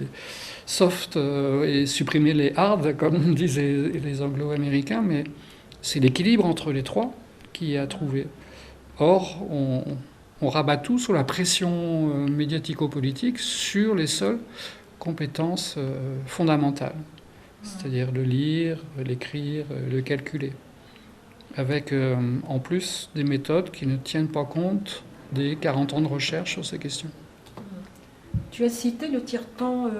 Speaker 2: soft et supprimer les hard, comme disent les anglo-américains, mais c'est l'équilibre entre les 3 qui est à trouver. Or, on rabat tout sous la pression médiatico-politique sur les seules compétences fondamentales, c'est-à-dire le lire, l'écrire, le calculer, avec en plus des méthodes qui ne tiennent pas compte des 40 ans de recherche sur ces questions.
Speaker 1: Tu as cité le tiers-temps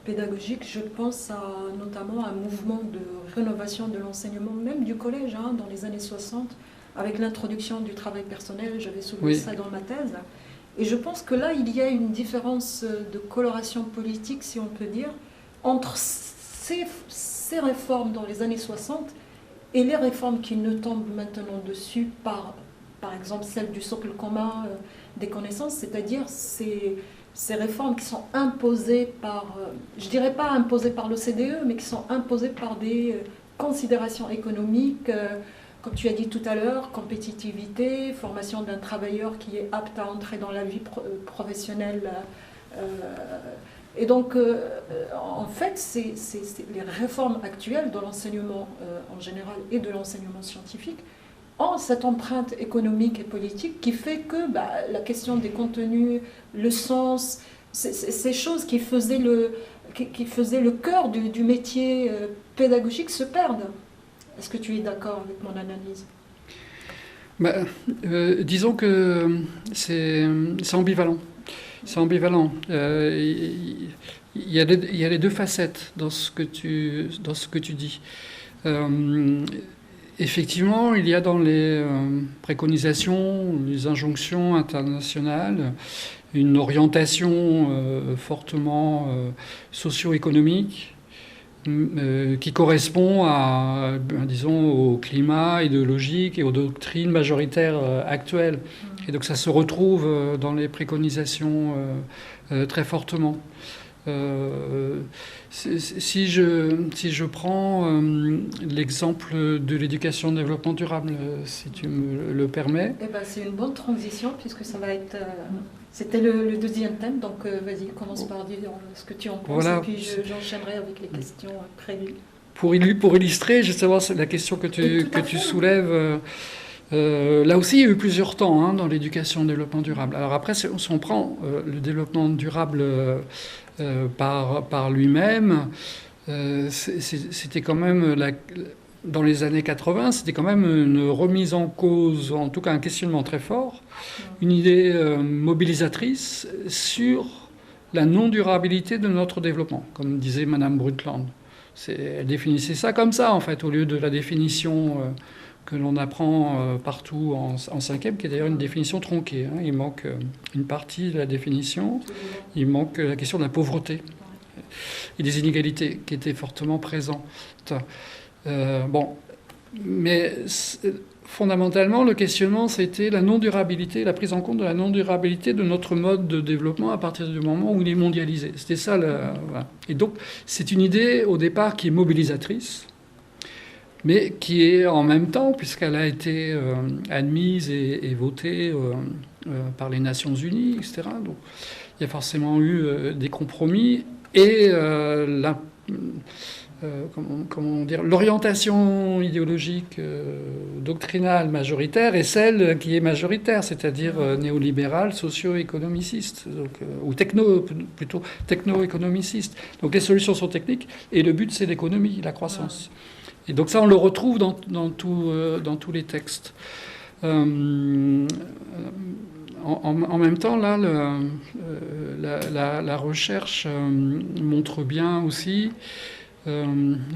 Speaker 1: pédagogique. Je pense notamment à un mouvement de rénovation de l'enseignement, même du collège, dans les années 60, avec l'introduction du travail personnel. J'avais soulevé ça dans ma thèse. Et je pense que là, il y a une différence de coloration politique, si on peut dire, entre ces réformes dans les années 60 et les réformes qui nous tombent maintenant dessus, par exemple celle du socle commun des connaissances, c'est-à-dire ces réformes qui sont imposées par, je dirais pas imposées par l'OCDE, mais qui sont imposées par des considérations économiques, comme tu as dit tout à l'heure, compétitivité, formation d'un travailleur qui est apte à entrer dans la vie professionnelle Et donc, en fait, les réformes actuelles de l'enseignement en général et de l'enseignement scientifique ont cette empreinte économique et politique qui fait que la question des contenus, le sens, ces choses qui faisaient le cœur du métier pédagogique se perdent. Est-ce que tu es d'accord avec mon analyse ?
Speaker 2: Disons que c'est ambivalent. C'est ambivalent. Il y a les deux facettes dans ce que tu dis. Effectivement, il y a dans les préconisations, les injonctions internationales, une orientation fortement socio-économique qui correspond disons, au climat idéologique et aux doctrines majoritaires actuelles. Et donc ça se retrouve dans les préconisations très fortement. Si je prends l'exemple de l'éducation de développement durable, si tu me le permets.
Speaker 1: C'est une bonne transition puisque ça va être... C'était le deuxième thème, donc vas-y, commence par dire ce que tu en penses, voilà. Et puis j'enchaînerai avec les questions prévues.
Speaker 2: Pour illustrer justement la question que tu soulèves, là aussi il y a eu plusieurs temps dans l'éducation de développement durable. Alors après, si on prend le développement durable par lui-même, c'était quand même... Dans les années 80, c'était quand même une remise en cause, en tout cas un questionnement très fort, une idée mobilisatrice sur la non-durabilité de notre développement, comme disait Madame Brundtland. Elle définissait ça comme ça, en fait, au lieu de la définition que l'on apprend partout en cinquième, qui est d'ailleurs une définition tronquée. Il manque une partie de la définition, il manque la question de la pauvreté et des inégalités qui étaient fortement présentes. Mais fondamentalement, le questionnement, c'était la non-durabilité, la prise en compte de la non-durabilité de notre mode de développement à partir du moment où il est mondialisé. C'était ça. Voilà. Et donc, c'est une idée, au départ, qui est mobilisatrice, mais qui est en même temps, puisqu'elle a été admise et votée par les Nations Unies, etc. Donc, il y a forcément eu des compromis et comment dire, l'orientation idéologique doctrinale majoritaire est celle qui est majoritaire, c'est-à-dire néolibérale, socio-économiciste, ou plutôt techno-économiciste. Donc les solutions sont techniques et le but c'est l'économie, la croissance. Et donc ça on le retrouve dans tous les textes. En même temps, là, la recherche montre bien aussi.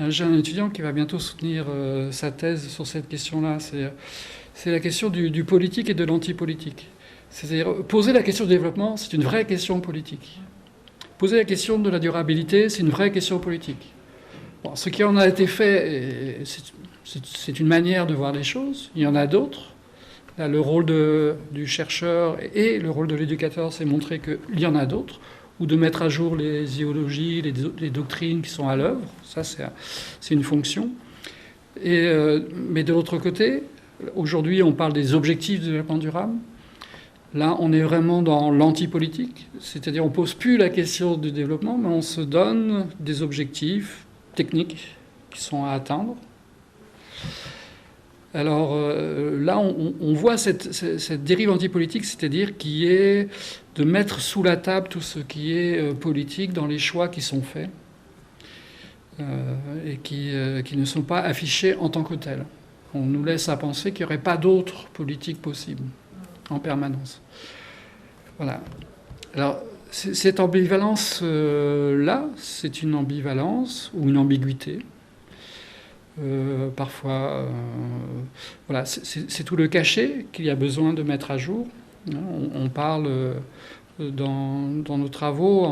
Speaker 2: J'ai un étudiant qui va bientôt soutenir sa thèse sur cette question-là. C'est la question du politique et de l'antipolitique. C'est-à-dire, poser la question du développement, c'est une vraie question politique. Poser la question de la durabilité, c'est une vraie question politique. Bon, ce qui en a été fait, c'est une manière de voir les choses. Il y en a d'autres. Là, le rôle du chercheur et le rôle de l'éducateur, c'est montrer qu'il y en a d'autres, ou de mettre à jour les idéologies, les doctrines qui sont à l'œuvre. Ça, c'est une fonction. Mais de l'autre côté, aujourd'hui, on parle des objectifs de développement durable. Là, on est vraiment dans l'antipolitique. C'est-à-dire, on ne pose plus la question du développement, mais on se donne des objectifs techniques qui sont à atteindre. Alors là, on voit cette dérive antipolitique, c'est-à-dire qui est de mettre sous la table tout ce qui est politique dans les choix qui sont faits et qui ne sont pas affichés en tant que tels. On nous laisse à penser qu'il n'y aurait pas d'autres politiques possibles en permanence. Voilà. Alors, cette ambivalence-là, c'est une ambivalence ou une ambiguïté. Parfois, voilà, c'est tout le cachet qu'il y a besoin de mettre à jour. On parle dans nos travaux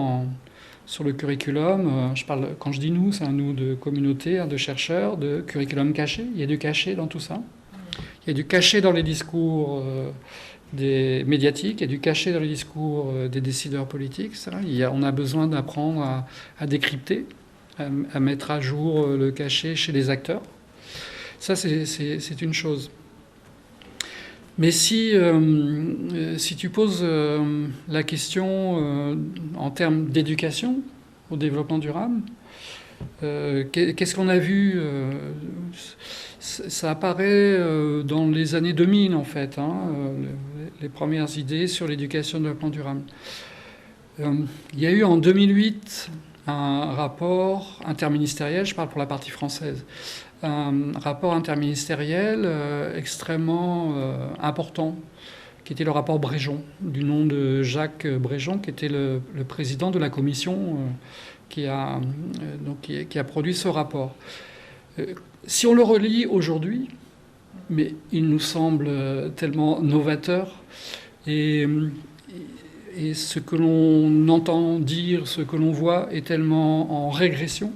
Speaker 2: sur le curriculum. Quand je dis nous, c'est un nous de communauté, de chercheurs, de curriculum caché. Il y a du cachet dans tout ça. Il y a du cachet dans les discours des médiatiques, il y a du cachet dans les discours des décideurs politiques. On a besoin d'apprendre à décrypter, à mettre à jour le cachet chez les acteurs. Ça, c'est une chose. Mais si tu poses la question en termes d'éducation, au développement durable. Qu'est-ce qu'on a vu ça apparaît dans les années 2000, en fait, les premières idées sur l'éducation de développement durable. Il y a eu en 2008 un rapport interministériel, je parle pour la partie française, un rapport interministériel extrêmement important, qui était le rapport Bréjon, du nom de Jacques Bréjon, qui était le président de la commission qui a produit ce rapport. Si on le relit aujourd'hui, mais il nous semble tellement novateur, et ce que l'on entend dire, ce que l'on voit est tellement en régression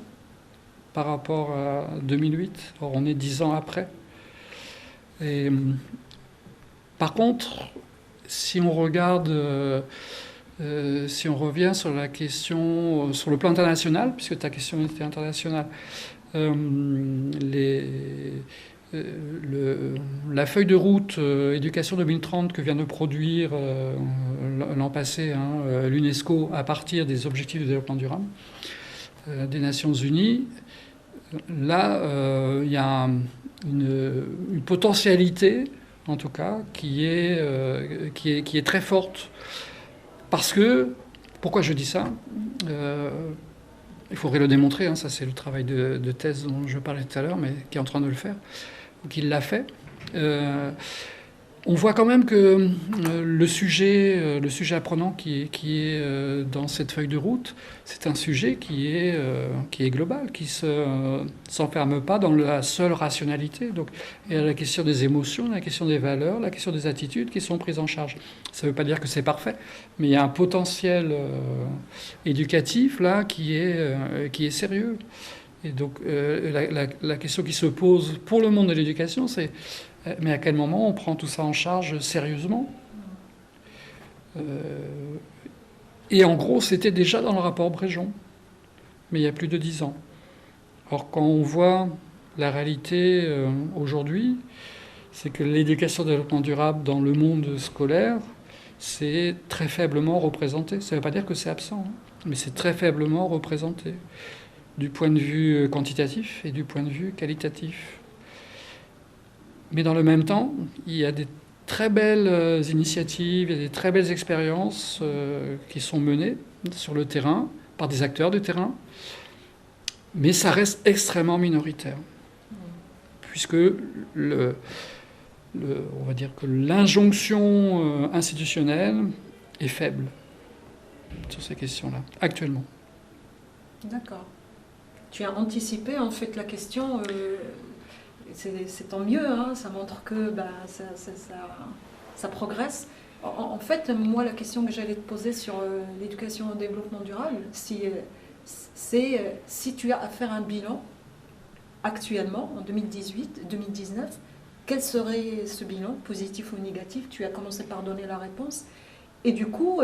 Speaker 2: par rapport à 2008. Or, on est 10 ans après. Et, par contre, si on regarde, si on revient sur la question, sur le plan international, puisque ta question était internationale, la feuille de route éducation 2030 que vient de produire l'an passé l'UNESCO à partir des objectifs de développement durable des Nations Unies, là il y a une potentialité en tout cas qui est très forte, parce que, pourquoi je dis ça, il faudrait le démontrer, ça c'est le travail de thèse dont je parlais tout à l'heure, mais qui est en train de le faire, ou qui l'a fait. On voit quand même que le sujet apprenant qui est dans cette feuille de route, c'est un sujet qui est global, qui ne s'enferme pas dans la seule rationalité. Donc, il y a la question des émotions, la question des valeurs, la question des attitudes qui sont prises en charge. Ça ne veut pas dire que c'est parfait, mais il y a un potentiel éducatif là qui est sérieux. Et donc, la question qui se pose pour le monde de l'éducation, c'est mais à quel moment on prend tout ça en charge sérieusement ? Et en gros, c'était déjà dans le rapport Bréjon, mais il y a plus de 10 ans. Or, quand on voit la réalité aujourd'hui, c'est que l'éducation de développement durable dans le monde scolaire, c'est très faiblement représenté. Ça ne veut pas dire que c'est absent, mais c'est très faiblement représenté, du point de vue quantitatif et du point de vue qualitatif. Mais dans le même temps, il y a des très belles initiatives, il y a des très belles expériences qui sont menées sur le terrain, par des acteurs de terrain, mais ça reste extrêmement minoritaire, puisque on va dire que l'injonction institutionnelle est faible sur ces questions-là, actuellement.
Speaker 1: D'accord. Tu as anticipé en fait la question... C'est tant mieux, ça montre que ça progresse. En fait, moi, la question que j'allais te poser sur l'éducation au développement durable, c'est si tu as à faire un bilan actuellement, en 2018-2019, quel serait ce bilan, positif ou négatif ? Tu as commencé par donner la réponse. Et du coup,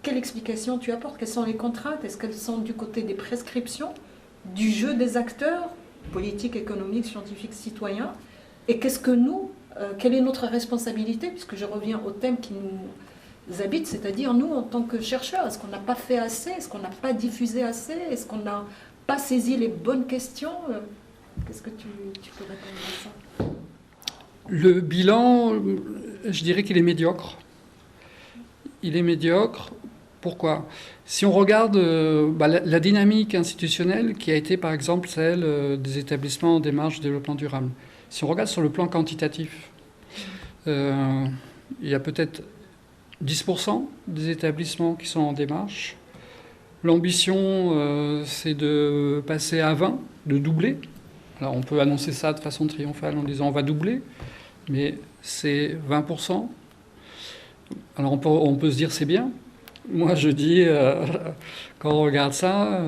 Speaker 1: quelle explication tu apportes ? Quelles sont les contraintes ? Est-ce qu'elles sont du côté des prescriptions, du jeu des acteurs ? Politique, économique, scientifique, citoyen. Et quelle est notre responsabilité, puisque je reviens au thème qui nous habite, c'est-à-dire nous en tant que chercheurs, est-ce qu'on n'a pas fait assez, est-ce qu'on n'a pas diffusé assez, est-ce qu'on n'a pas saisi les bonnes questions ? Qu'est-ce que tu peux répondre à ça ?
Speaker 2: Le bilan, je dirais qu'il est médiocre. Il est médiocre. Pourquoi ? Si on regarde la dynamique institutionnelle qui a été par exemple celle des établissements en démarche de développement durable, si on regarde sur le plan quantitatif, il y a peut-être 10% des établissements qui sont en démarche. L'ambition, c'est de passer à 20, de doubler. Alors on peut annoncer ça de façon triomphale en disant on va doubler, mais c'est 20%. Alors on peut se dire c'est bien. Moi, je dis, quand on regarde ça,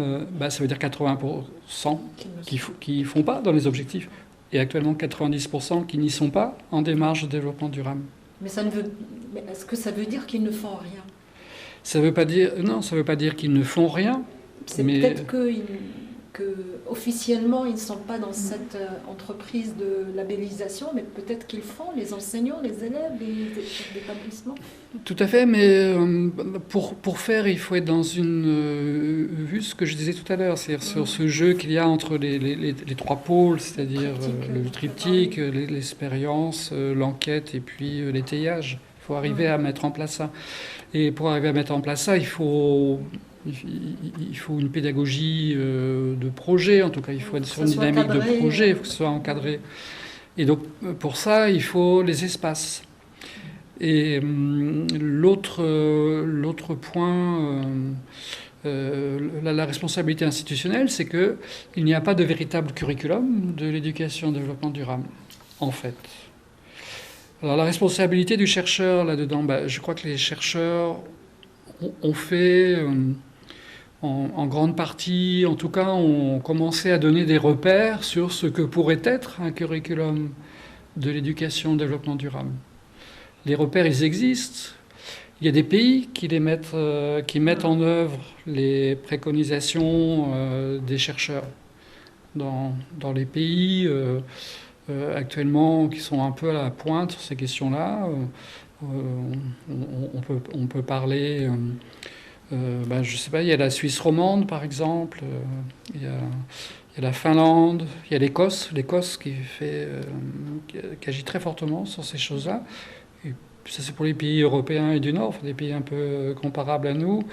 Speaker 2: ça veut dire 80% qui ne font pas dans les objectifs. Et actuellement, 90% qui n'y sont pas en démarche de développement durable.
Speaker 1: Mais est-ce que ça veut dire qu'ils ne font rien ?
Speaker 2: Ça veut pas dire qu'ils ne font rien.
Speaker 1: C'est peut-être que que officiellement ils ne sont pas dans cette entreprise de labellisation, mais peut-être qu'ils font, les enseignants, les élèves, les chefs d'établissement.
Speaker 2: Tout à fait, mais pour faire, il faut être dans une vue, ce que je disais tout à l'heure, c'est-à-dire sur ce jeu qu'il y a entre les trois pôles, c'est-à-dire le triptyque, l'expérience, l'enquête et puis l'étayage. Il faut arriver à mettre en place ça. Et pour arriver à mettre en place ça, il faut une pédagogie de projet, en tout cas, il faut être sur une dynamique de projet, il faut que ce soit encadré. Et donc, pour ça, il faut les espaces. Et l'autre point, la responsabilité institutionnelle, c'est qu'il n'y a pas de véritable curriculum de l'éducation au développement durable, en fait. Alors la responsabilité du chercheur là-dedans, je crois que les chercheurs ont fait, en grande partie, en tout cas, ont commencé à donner des repères sur ce que pourrait être un curriculum de l'éducation au développement durable. Les repères, ils existent. Il y a des pays qui mettent en œuvre les préconisations des chercheurs. Dans les pays actuellement qui sont un peu à la pointe sur ces questions-là, on peut parler... je ne sais pas, il y a la Suisse romande, par exemple, il y a la Finlande, il y a l'Écosse qui agit très fortement sur ces choses-là. Et ça, c'est pour les pays européens et du Nord, enfin, des pays un peu comparables à nous.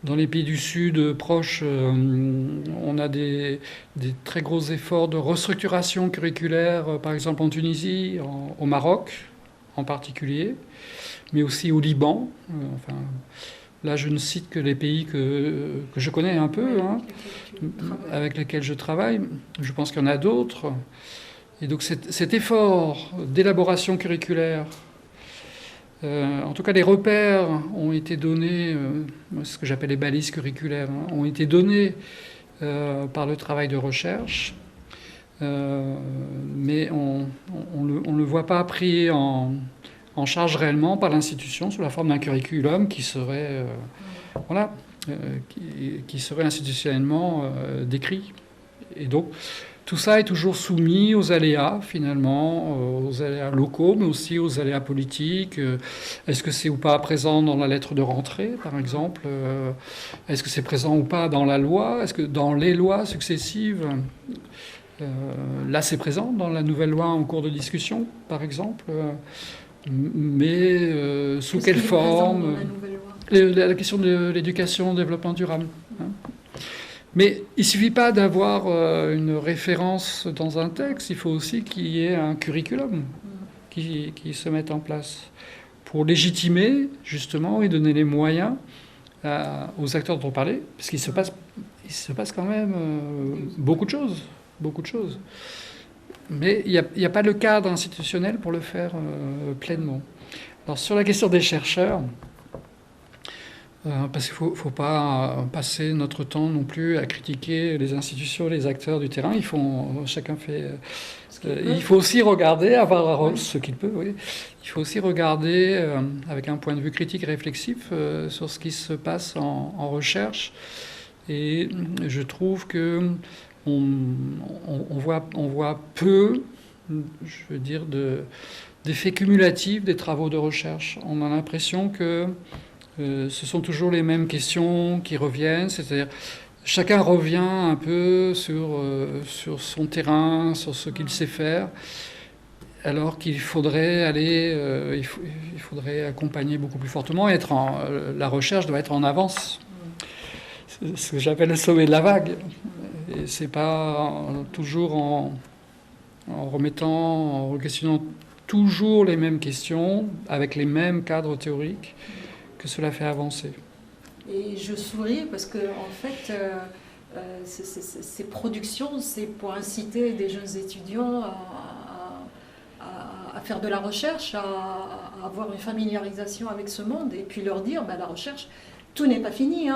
Speaker 2: Dans les pays du Sud proches, on a des très gros efforts de restructuration curriculaire, par exemple en Tunisie, au Maroc en particulier, mais aussi au Liban. Là, je ne cite que les pays que je connais un peu, avec lesquels je travaille. Je pense qu'il y en a d'autres. Et donc cet effort d'élaboration curriculaire, en tout cas les repères ont été donnés, ce que j'appelle les balises curriculaires, ont été donnés par le travail de recherche, mais on ne le voit pas pris en charge réellement par l'institution sous la forme d'un curriculum qui serait, qui serait institutionnellement décrit. Et donc, tout ça est toujours soumis aux aléas, finalement, aux aléas locaux, mais aussi aux aléas politiques. Est-ce que c'est ou pas présent dans la lettre de rentrée, par exemple? Est-ce que c'est présent ou pas dans la loi? Est-ce que dans les lois successives, là, c'est présent dans la nouvelle loi en cours de discussion, par exemple? Mais sous quelle forme? La question de l'éducation au développement durable. Mais il ne suffit pas d'avoir une référence dans un texte, il faut aussi qu'il y ait un curriculum qui se mette en place pour légitimer, justement, et donner les moyens aux acteurs dont on parlait, parce qu'il se passe quand même beaucoup de choses. Mais il n'y a pas le cadre institutionnel pour le faire pleinement. Alors, sur la question des chercheurs, parce qu'il ne faut pas passer notre temps non plus à critiquer les institutions, les acteurs du terrain. Chacun fait... il faut aussi regarder, avoir ce qu'il peut, oui. Il faut aussi regarder avec un point de vue critique et réflexif sur ce qui se passe en recherche. Et je trouve que on voit peu, je veux dire, d'effets cumulatifs des travaux de recherche. On a l'impression que ce sont toujours les mêmes questions qui reviennent, c'est-à-dire chacun revient un peu sur son terrain, sur ce qu'il sait faire, alors qu'il faudrait il faudrait accompagner beaucoup plus fortement. La recherche doit être en avance. C'est ce que j'appelle le sommet de la vague. Et c'est pas toujours en requestionnant toujours les mêmes questions, avec les mêmes cadres théoriques, que cela fait avancer.
Speaker 1: Et je souris parce que, en fait, ces productions, c'est pour inciter des jeunes étudiants à faire de la recherche, à avoir une familiarisation avec ce monde, et puis leur dire, la recherche, tout n'est pas fini.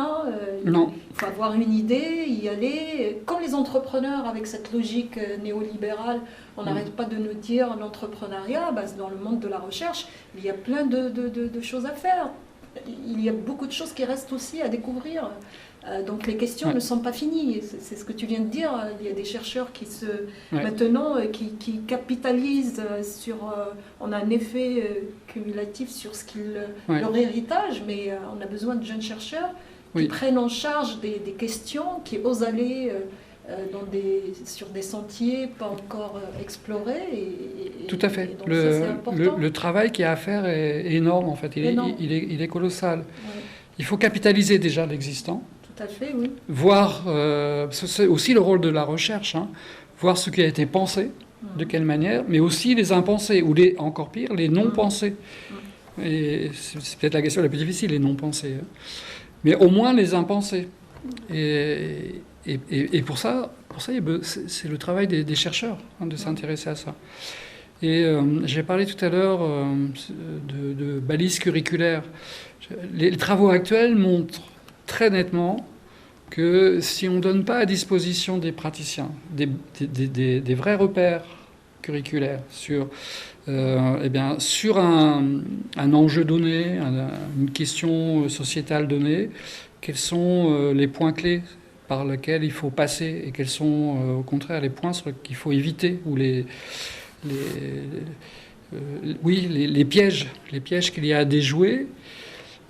Speaker 2: Non.
Speaker 1: Il faut avoir une idée, y aller. Comme les entrepreneurs, avec cette logique néolibérale, on n'arrête pas de nous dire l'entrepreneuriat, dans le monde de la recherche, il y a plein de choses à faire. il y a beaucoup de choses qui restent aussi à découvrir. Donc les questions
Speaker 2: Ouais.
Speaker 1: ne sont pas finies. C'est ce que tu viens de dire. Il y a des chercheurs qui
Speaker 2: Ouais.
Speaker 1: maintenant qui capitalisent sur. On a un effet cumulatif sur
Speaker 2: Ouais.
Speaker 1: leur héritage, mais on a besoin de jeunes chercheurs qui
Speaker 2: Oui.
Speaker 1: prennent en charge des questions, qui osent aller sur des sentiers pas encore explorés.
Speaker 2: Tout à fait.
Speaker 1: Et donc ça, c'est important.
Speaker 2: Le travail qu'il y a à faire est énorme, en fait.
Speaker 1: Énorme.
Speaker 2: Il est colossal.
Speaker 1: Ouais,
Speaker 2: Il faut capitaliser déjà l'existant,
Speaker 1: tout à fait, oui.
Speaker 2: voir, c'est aussi le rôle de la recherche, hein, voir ce qui a été pensé, de quelle manière, mais aussi les impensés, ou encore pire, les non-pensés. Et c'est peut-être la question la plus difficile, les non-pensés. Hein. Mais au moins les impensés. Et pour ça, c'est le travail des chercheurs, hein, de s'intéresser à ça. Et j'ai parlé tout à l'heure de balises curriculaires. Les travaux actuels montrent très nettement que si on ne donne pas à disposition des praticiens des vrais repères curriculaires sur, sur un enjeu donné, une question sociétale donnée, quels sont les points clés par lesquels il faut passer et quels sont au contraire les points qu'il faut éviter ou les pièges qu'il y a à déjouer,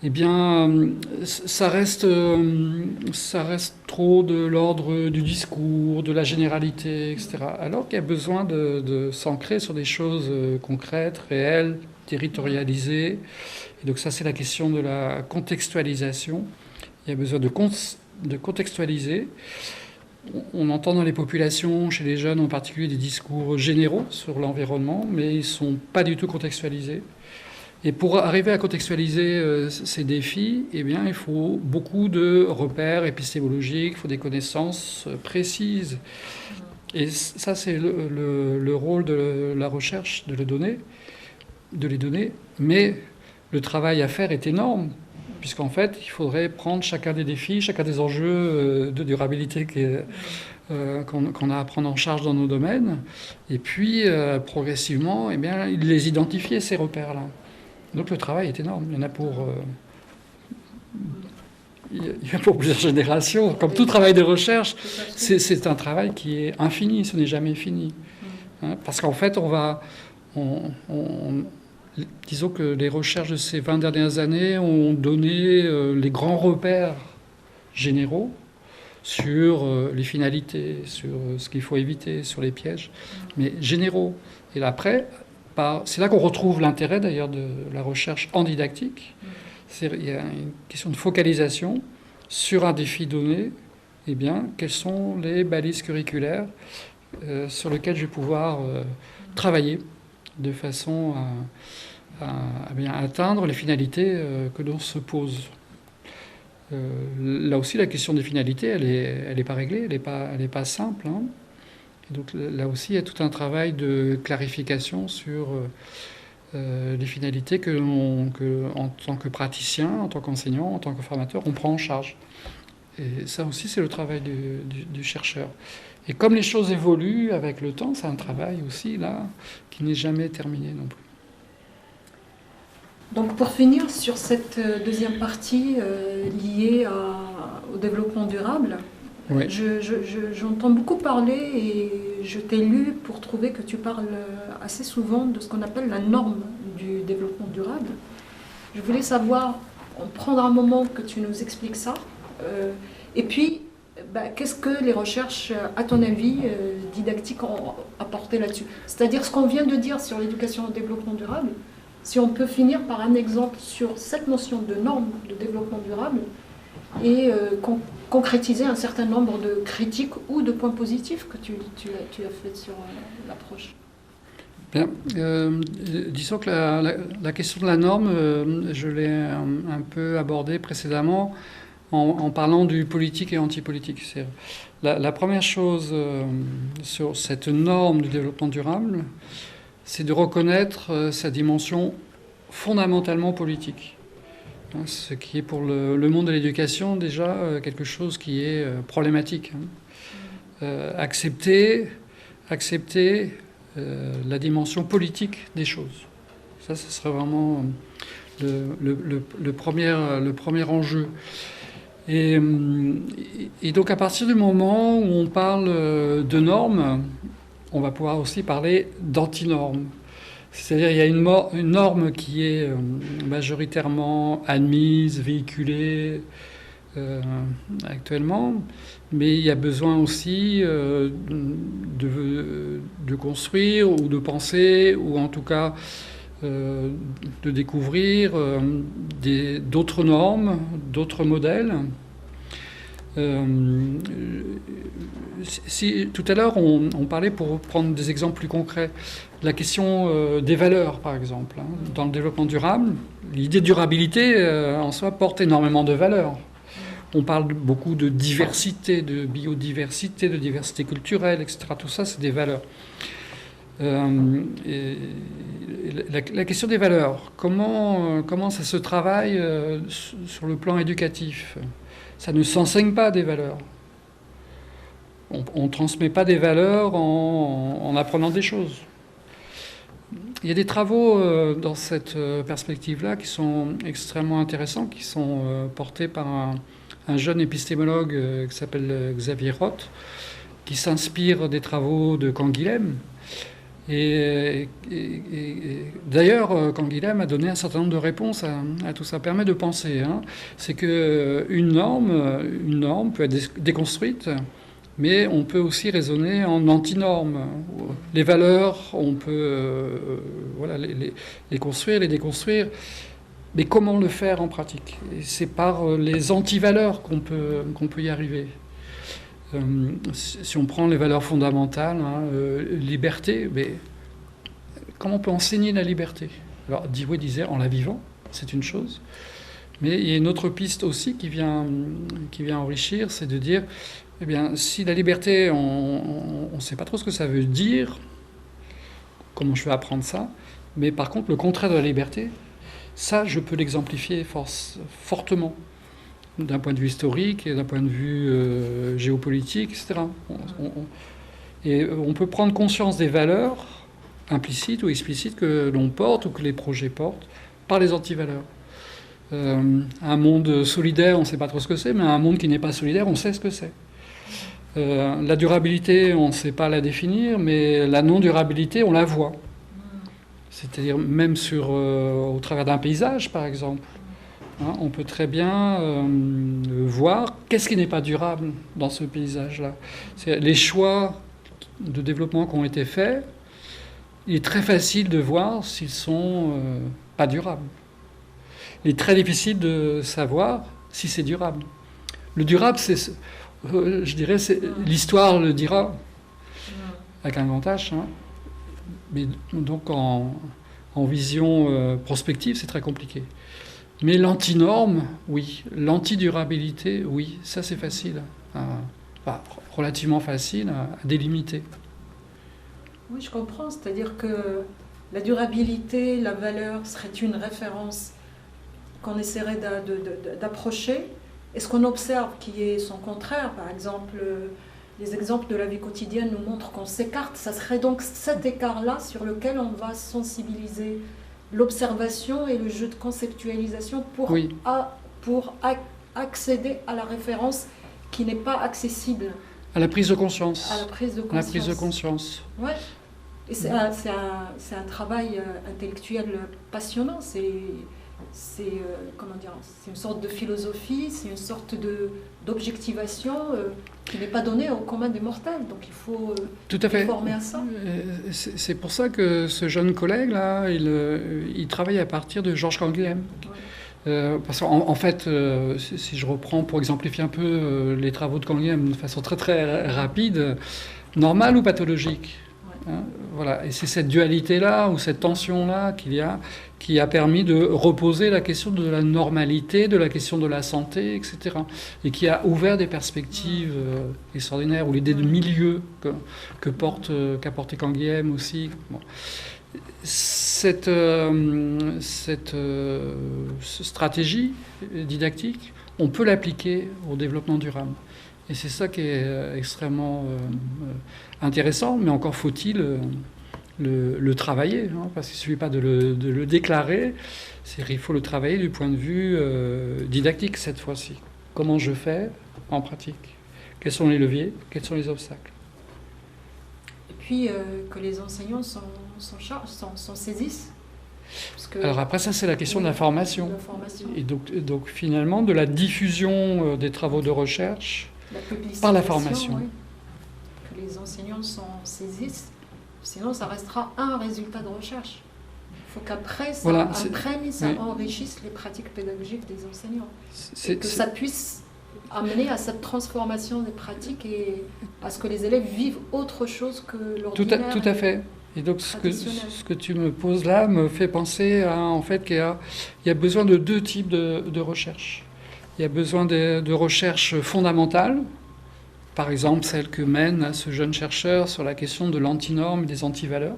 Speaker 2: eh bien, ça reste trop de l'ordre du discours, de la généralité, etc. Alors qu'il y a besoin de s'ancrer sur des choses concrètes, réelles, territorialisées. Et donc ça, c'est la question de la contextualisation. Il y a besoin de contextualiser. On entend dans les populations, chez les jeunes en particulier, des discours généraux sur l'environnement, mais ils ne sont pas du tout contextualisés. Et pour arriver à contextualiser ces défis, eh bien, il faut beaucoup de repères épistémologiques, il faut des connaissances précises. Et ça, c'est le rôle de la recherche, de les donner. Mais le travail à faire est énorme, puisqu'en fait, il faudrait prendre chacun des défis, chacun des enjeux de durabilité qu'on a à prendre en charge dans nos domaines, et puis progressivement, eh bien, les identifier, ces repères-là. Donc le travail est énorme. Il y en a pour plusieurs générations. Comme tout travail de recherche, c'est un travail qui est infini, ce n'est jamais fini. Hein, parce qu'en fait, disons que les recherches de ces 20 dernières années ont donné les grands repères généraux sur les finalités, sur ce qu'il faut éviter, sur les pièges, mais généraux. Et après, c'est là qu'on retrouve l'intérêt d'ailleurs de la recherche en didactique. Il y a une question de focalisation sur un défi donné. Eh bien, quelles sont les balises curriculaires sur lesquelles je vais pouvoir travailler de façon à bien atteindre les finalités que l'on se pose. Là aussi, la question des finalités, elle est pas réglée, elle est pas simple. Hein. Et donc là aussi, il y a tout un travail de clarification sur les finalités en tant que praticien, en tant qu'enseignant, en tant que formateur, on prend en charge. Et ça aussi, c'est le travail du chercheur. Et comme les choses évoluent avec le temps, c'est un travail aussi là qui n'est jamais terminé non plus.
Speaker 1: Donc pour finir sur cette deuxième partie liée au développement durable,
Speaker 2: oui.
Speaker 1: J'entends beaucoup parler et je t'ai lu pour trouver que tu parles assez souvent de ce qu'on appelle la norme du développement durable. Je voulais savoir, prendre un moment que tu nous expliques ça, et puis qu'est-ce que les recherches, à ton avis, didactiques ont apporté là-dessus? C'est-à-dire ce qu'on vient de dire sur l'éducation au développement durable, si on peut finir par un exemple sur cette notion de norme de développement durable et concrétiser un certain nombre de critiques ou de points positifs que tu as fait sur l'approche.
Speaker 2: Bien, disons que la question de la norme, je l'ai un peu abordée précédemment en parlant du politique et anti-politique. La première chose sur cette norme du développement durable, c'est de reconnaître sa dimension fondamentalement politique. Ce qui est pour le monde de l'éducation déjà quelque chose qui est problématique. Accepter la dimension politique des choses. Ça, ce serait vraiment le premier enjeu. Et donc à partir du moment où on parle de normes, on va pouvoir aussi parler d'antinormes. C'est-à-dire il y a une norme qui est majoritairement admise, véhiculée actuellement, mais il y a besoin aussi de construire ou de penser, ou en tout cas de découvrir d'autres normes, d'autres modèles. Tout à l'heure, on parlait, pour prendre des exemples plus concrets, de la question des valeurs, par exemple. Dans le développement durable, l'idée de durabilité, en soi, porte énormément de valeurs. On parle beaucoup de diversité, de biodiversité, de diversité culturelle, etc. Tout ça, c'est des valeurs. La question des valeurs, comment ça se travaille sur le plan éducatif? Ça ne s'enseigne pas des valeurs. On ne transmet pas des valeurs en apprenant des choses. Il y a des travaux dans cette perspective-là qui sont extrêmement intéressants, qui sont portés par un jeune épistémologue qui s'appelle Xavier Roth, qui s'inspire des travaux de Canguilhem. Et d'ailleurs, Canguilhem a donné un certain nombre de réponses à tout ça. Ça permet de penser. C'est qu'une norme peut être déconstruite, mais on peut aussi raisonner en antinormes. Les valeurs, on peut les construire, les déconstruire. Mais comment le faire en pratique? Et c'est par les antivaleurs qu'on peut y arriver. Si on prend les valeurs fondamentales, liberté, mais comment on peut enseigner la liberté? Alors Dewey disait en la vivant, c'est une chose, mais il y a une autre piste aussi qui vient enrichir, c'est de dire, eh bien, si la liberté, on ne sait pas trop ce que ça veut dire, comment je vais apprendre ça, mais par contre le contraire de la liberté, ça je peux l'exemplifier fortement. D'un point de vue historique et d'un point de vue géopolitique, etc. Et on peut prendre conscience des valeurs implicites ou explicites que l'on porte ou que les projets portent par les antivaleurs. Un monde solidaire, on ne sait pas trop ce que c'est, mais un monde qui n'est pas solidaire, on sait ce que c'est. La durabilité, on ne sait pas la définir, mais la non-durabilité, on la voit. C'est-à-dire même au travers d'un paysage, par exemple. On peut très bien voir qu'est-ce qui n'est pas durable dans ce paysage-là. Les choix de développement qui ont été faits, il est très facile de voir s'ils sont pas durables. Il est très difficile de savoir si c'est durable. Le durable, je dirais, l'histoire le dira, avec un grand H. Mais donc en vision prospective, c'est très compliqué. Mais l'antinorme, oui. L'antidurabilité, oui. Ça, c'est facile. Relativement facile à délimiter.
Speaker 1: Oui, je comprends. C'est-à-dire que la durabilité, la valeur serait une référence qu'on essaierait d'approcher. Et ce qu'on observe qui est son contraire, par exemple, les exemples de la vie quotidienne nous montrent qu'on s'écarte. Ça serait donc cet écart-là sur lequel on va sensibiliser l'observation et le jeu de conceptualisation pour accéder à la référence qui n'est pas accessible.
Speaker 2: À la prise de conscience.
Speaker 1: À la prise de conscience.
Speaker 2: À la prise de conscience.
Speaker 1: Ouais. Et c'est un travail intellectuel passionnant. C'est une sorte de philosophie, c'est une sorte d'objectivation qui n'est pas donnée au commun des mortels. Donc il faut former à ça.
Speaker 2: C'est pour ça que ce jeune collègue-là, il travaille à partir de Georges Canguilhem. Ouais. Parce qu'en fait, si je reprends pour exemplifier un peu les travaux de Canguilhem de façon très très rapide, normale ou pathologique? Voilà. Et c'est cette dualité-là ou cette tension-là qui a permis de reposer la question de la normalité, de la question de la santé, etc. Et qui a ouvert des perspectives extraordinaires, ou l'idée de milieu qu'a porté Canguilhem aussi. Bon. Cette stratégie didactique, on peut l'appliquer au développement durable. Et c'est ça qui est extrêmement intéressant, mais encore faut-il le travailler, hein, parce qu'il ne suffit pas de le déclarer, il faut le travailler du point de vue didactique cette fois-ci. Comment je fais en pratique? Quels sont les leviers? Quels sont les obstacles?
Speaker 1: Et puis que les enseignants s'en saisissent.
Speaker 2: Alors après ça, c'est la question de la formation. Et donc finalement de la diffusion des travaux de recherche par la formation.
Speaker 1: Oui. Que les enseignants s'en saisissent, sinon ça restera un résultat de recherche. Il faut qu'après ça imprègne, ça enrichisse les pratiques pédagogiques des enseignants. Et que ça puisse amener à cette transformation des pratiques et à ce que les élèves vivent autre chose que l'ordinaire.
Speaker 2: Tout à fait. Et donc ce que tu me poses là me fait penser à, en fait, qu'il y a besoin de deux types de recherche. Il y a besoin de recherche fondamentale, par exemple celle que mène ce jeune chercheur sur la question de l'antinorme et des antivaleurs.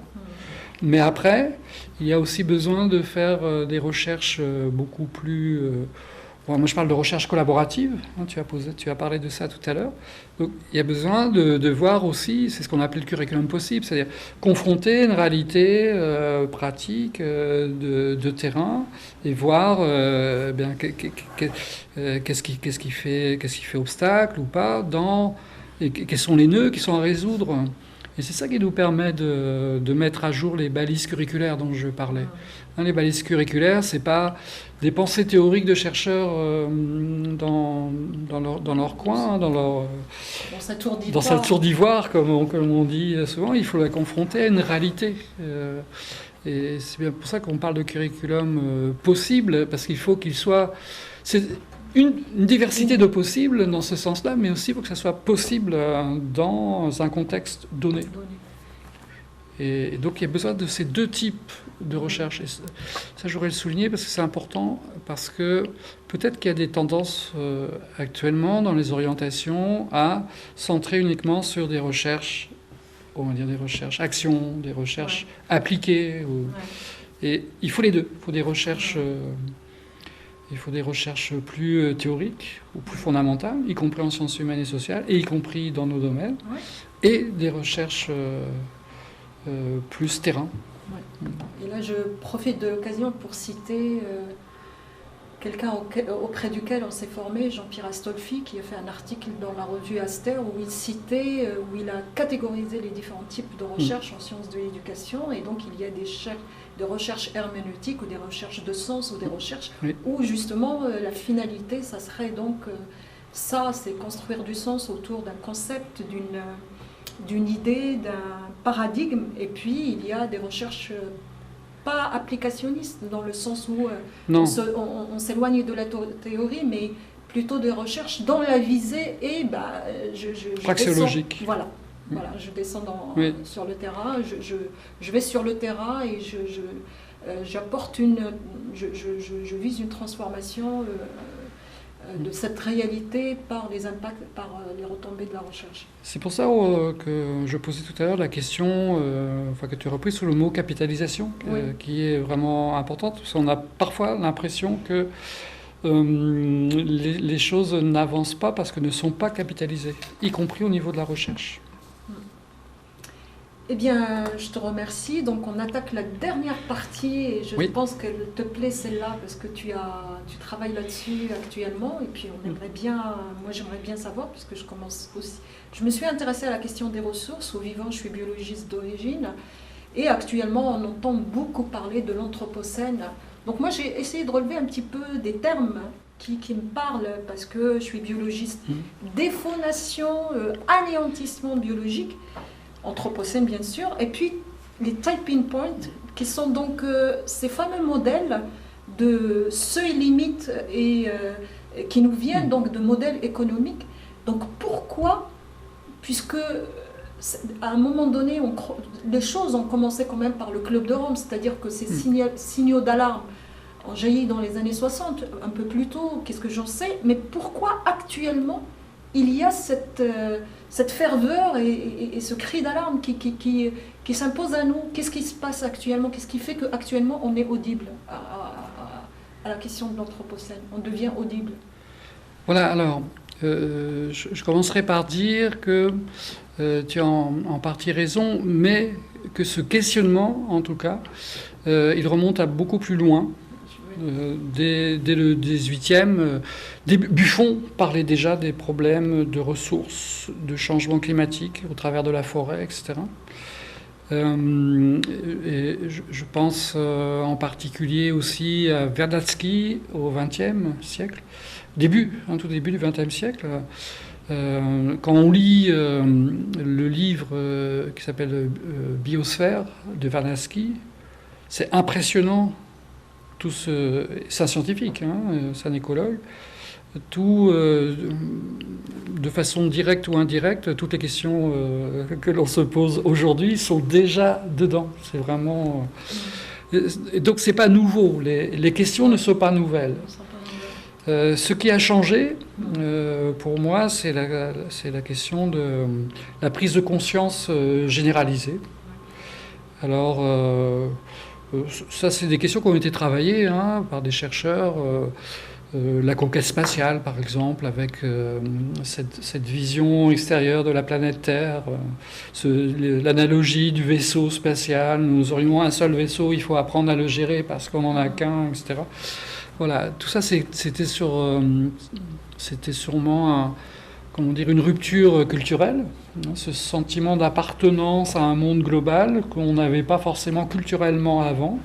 Speaker 2: Mais après, il y a aussi besoin de faire des recherches beaucoup plus... moi, je parle de recherche collaborative. Hein, tu as parlé de ça tout à l'heure. Donc, il y a besoin de voir aussi, c'est ce qu'on appelle le curriculum possible, c'est-à-dire confronter une réalité pratique de terrain et voir qu'est-ce qui fait obstacle ou pas, et quels sont les nœuds qui sont à résoudre. Et c'est ça qui nous permet de mettre à jour les balises curriculaires dont je parlais. Hein, les balises curriculaires, c'est pas des pensées théoriques de chercheurs dans leur coin, dans sa tour d'ivoire, comme on dit souvent. Il faut la confronter à une réalité. Et c'est bien pour ça qu'on parle de curriculum possible, parce qu'il faut qu'il soit... C'est une diversité de possibles dans ce sens-là, mais aussi pour que ça soit possible dans un contexte donné. Et donc il y a besoin de ces deux types de recherche. Et ça, je voudrais le souligner parce que c'est important, parce que peut-être qu'il y a des tendances actuellement dans les orientations à centrer uniquement sur des recherches, on va dire des recherches actions, des recherches appliquées. Et il faut les deux. Il faut des recherches... Il faut des recherches plus théoriques ou plus fondamentales, y compris en sciences humaines et sociales, et y compris dans nos domaines, et des recherches plus terrain.
Speaker 1: Et là, je profite de l'occasion pour citer quelqu'un auprès duquel on s'est formé, Jean-Pierre Astolfi, qui a fait un article dans la revue Aster où il a catégorisé les différents types de recherches en sciences de l'éducation, et donc il y a de recherche herméneutique ou des recherches de sens ou des recherches où justement la finalité, ça serait donc c'est construire du sens autour d'un concept, d'une idée, d'un paradigme. Et puis il y a des recherches pas applicationnistes dans le sens où on s'éloigne de la théorie, mais plutôt des recherches dont la visée est
Speaker 2: praxéologique.
Speaker 1: Voilà, je descends sur le terrain, je vais sur le terrain et j'apporte je vise une transformation de cette réalité par les impacts, par les retombées de la recherche.
Speaker 2: C'est pour ça que je posais tout à l'heure la question, que tu as repris sur le mot capitalisation, qui est vraiment importante, parce qu'on a parfois l'impression que les choses n'avancent pas parce qu'elles ne sont pas capitalisées, y compris au niveau de la recherche.
Speaker 1: Eh bien, je te remercie. Donc, on attaque la dernière partie et je pense qu'elle te plaît celle-là parce que tu travailles là-dessus actuellement. Et puis, moi, j'aimerais bien savoir, puisque je commence aussi. Je me suis intéressée à la question des ressources. Au vivant, je suis biologiste d'origine. Et actuellement, on entend beaucoup parler de l'anthropocène. Donc, moi, j'ai essayé de relever un petit peu des termes qui me parlent parce que je suis biologiste. Défaunation, anéantissement biologique. Anthropocène bien sûr, et puis les typing points qui sont donc ces fameux modèles de seuil limite et qui nous viennent donc de modèles économiques. Donc pourquoi, puisque à un moment donné les choses ont commencé quand même par le Club de Rome, c'est-à-dire que ces signaux d'alarme ont jailli dans les années 60, un peu plus tôt, qu'est-ce que j'en sais, mais pourquoi actuellement il y a cette ferveur et ce cri d'alarme qui s'impose à nous? Qu'est-ce qui se passe actuellement? Qu'est-ce qui fait qu'actuellement on est audible à la question de l'anthropocène? On devient audible.
Speaker 2: Voilà, alors, je commencerai par dire que tu as en partie raison, mais que ce questionnement, en tout cas, il remonte à beaucoup plus loin. Dès le 18e, Buffon parlait déjà des problèmes de ressources, de changement climatique au travers de la forêt, etc. Et je pense en particulier aussi à Vernadsky au XXe siècle, tout début du XXe siècle. Quand on lit le livre qui s'appelle Biosphère de Vernadsky, c'est impressionnant. C'est un scientifique, hein, c'est un écologue. De façon directe ou indirecte, toutes les questions que l'on se pose aujourd'hui sont déjà dedans. C'est vraiment. Et donc c'est pas nouveau. Les questions ne sont pas nouvelles. Ce qui a changé, pour moi, c'est la question de la prise de conscience généralisée. Alors. Ça, c'est des questions qui ont été travaillées par des chercheurs. La conquête spatiale, par exemple, avec cette vision extérieure de la planète Terre, l'analogie du vaisseau spatial. Nous aurions un seul vaisseau, il faut apprendre à le gérer parce qu'on n'en a qu'un, etc. Voilà, tout ça, c'était sûrement une rupture culturelle, ce sentiment d'appartenance à un monde global qu'on n'avait pas forcément culturellement avant.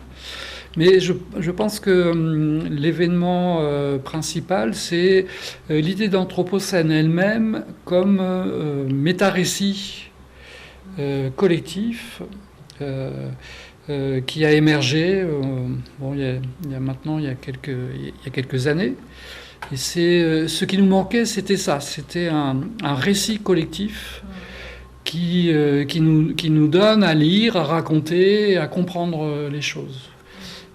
Speaker 2: Mais je pense que l'événement principal, c'est l'idée d'Anthropocène elle-même comme méta-récit collectif qui a émergé il y a quelques années. Et ce qui nous manquait, c'était ça. C'était un récit collectif qui nous donne à lire, à raconter, à comprendre les choses.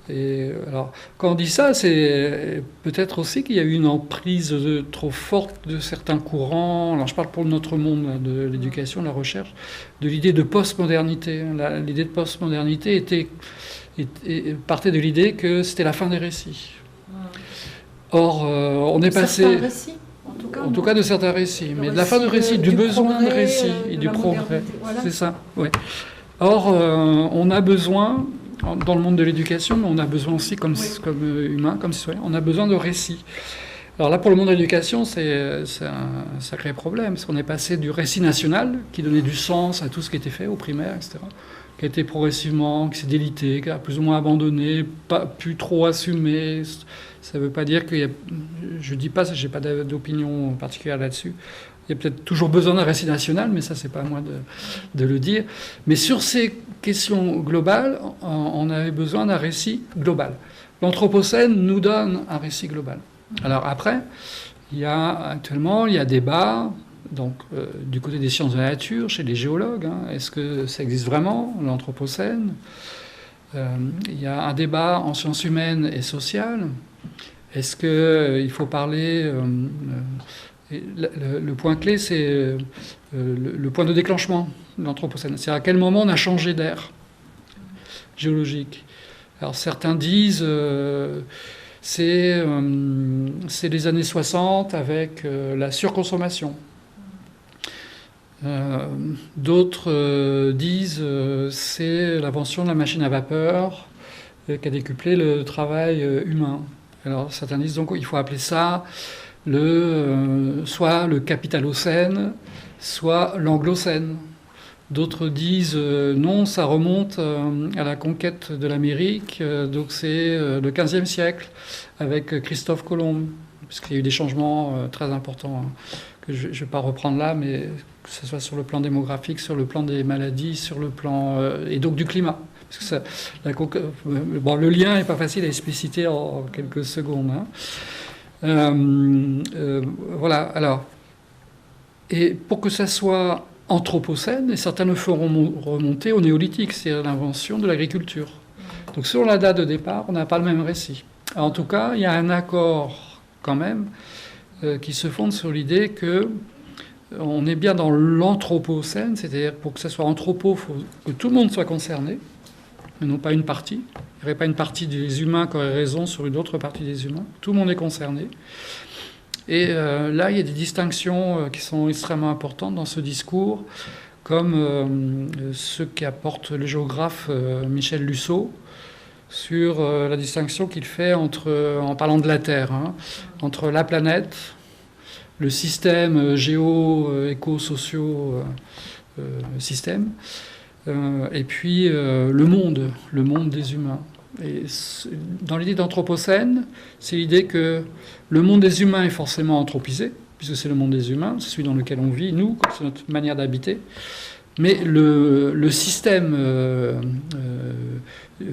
Speaker 2: Et alors, quand on dit ça, c'est peut-être aussi qu'il y a eu une emprise trop forte de certains courants. Alors, je parle pour notre monde là, de l'éducation, de la recherche, de l'idée de postmodernité. L'idée de postmodernité partait de l'idée que c'était la fin des récits. Or, on est passé...
Speaker 1: Récits,
Speaker 2: en tout cas de certains récits, mais de la fin de récits, du besoin de récits et du progrès. Voilà. C'est ça, oui. Or, on a besoin, dans le monde de l'éducation, mais on a besoin aussi, comme humain, comme citoyen, on a besoin de récits. Alors là, pour le monde de l'éducation, c'est un sacré problème, parce qu'on est passé du récit national, qui donnait du sens à tout ce qui était fait au primaire, etc., qui a été progressivement, qui s'est délité, qui a plus ou moins abandonné, pas plus trop assumé. Ça ne veut pas dire qu'il y a... Je ne dis pas, je n'ai pas d'opinion particulière là-dessus. Il y a peut-être toujours besoin d'un récit national, mais ça, c'est pas à moi de le dire. Mais sur ces questions globales, on avait besoin d'un récit global. L'Anthropocène nous donne un récit global. Alors après, actuellement, il y a débat, donc, du côté des sciences de la nature, chez les géologues. Est-ce que ça existe vraiment, l'Anthropocène ? Il y a un débat en sciences humaines et sociales. Est-ce qu'il faut parler... le point clé, c'est le point de déclenchement de l'Anthropocène. C'est à quel moment on a changé d'ère géologique. Alors certains disent c'est les années 60 avec la surconsommation. D'autres disent c'est l'invention de la machine à vapeur qui a décuplé le travail humain. Alors certains disent donc il faut appeler ça soit le capitalocène, soit l'anglocène. D'autres disent non, ça remonte à la conquête de l'Amérique, donc c'est le XVe siècle avec Christophe Colomb, puisqu'il y a eu des changements très importants que je ne vais pas reprendre là, mais que ce soit sur le plan démographique, sur le plan des maladies, sur le plan et donc du climat. Parce que le lien n'est pas facile à expliciter en quelques secondes. Voilà, alors. Et pour que ça soit anthropocène, et certains le feront remonter au néolithique, c'est-à-dire l'invention de l'agriculture. Donc sur la date de départ, on n'a pas le même récit. En tout cas, il y a un accord quand même qui se fonde sur l'idée que on est bien dans l'anthropocène, c'est-à-dire pour que ça soit anthropo, il faut que tout le monde soit concerné, mais non pas une partie. Il n'y aurait pas une partie des humains qui aurait raison sur une autre partie des humains. Tout le monde est concerné. Et là, il y a des distinctions qui sont extrêmement importantes dans ce discours, comme ce qu'apporte le géographe Michel Lusseau sur la distinction qu'il fait en parlant de la Terre, hein, entre la planète, le système géo-éco-socio-système, et puis le monde des humains. Et dans l'idée d'anthropocène, c'est l'idée que le monde des humains est forcément anthropisé, puisque c'est le monde des humains, c'est celui dans lequel on vit, nous, c'est notre manière d'habiter. Mais le système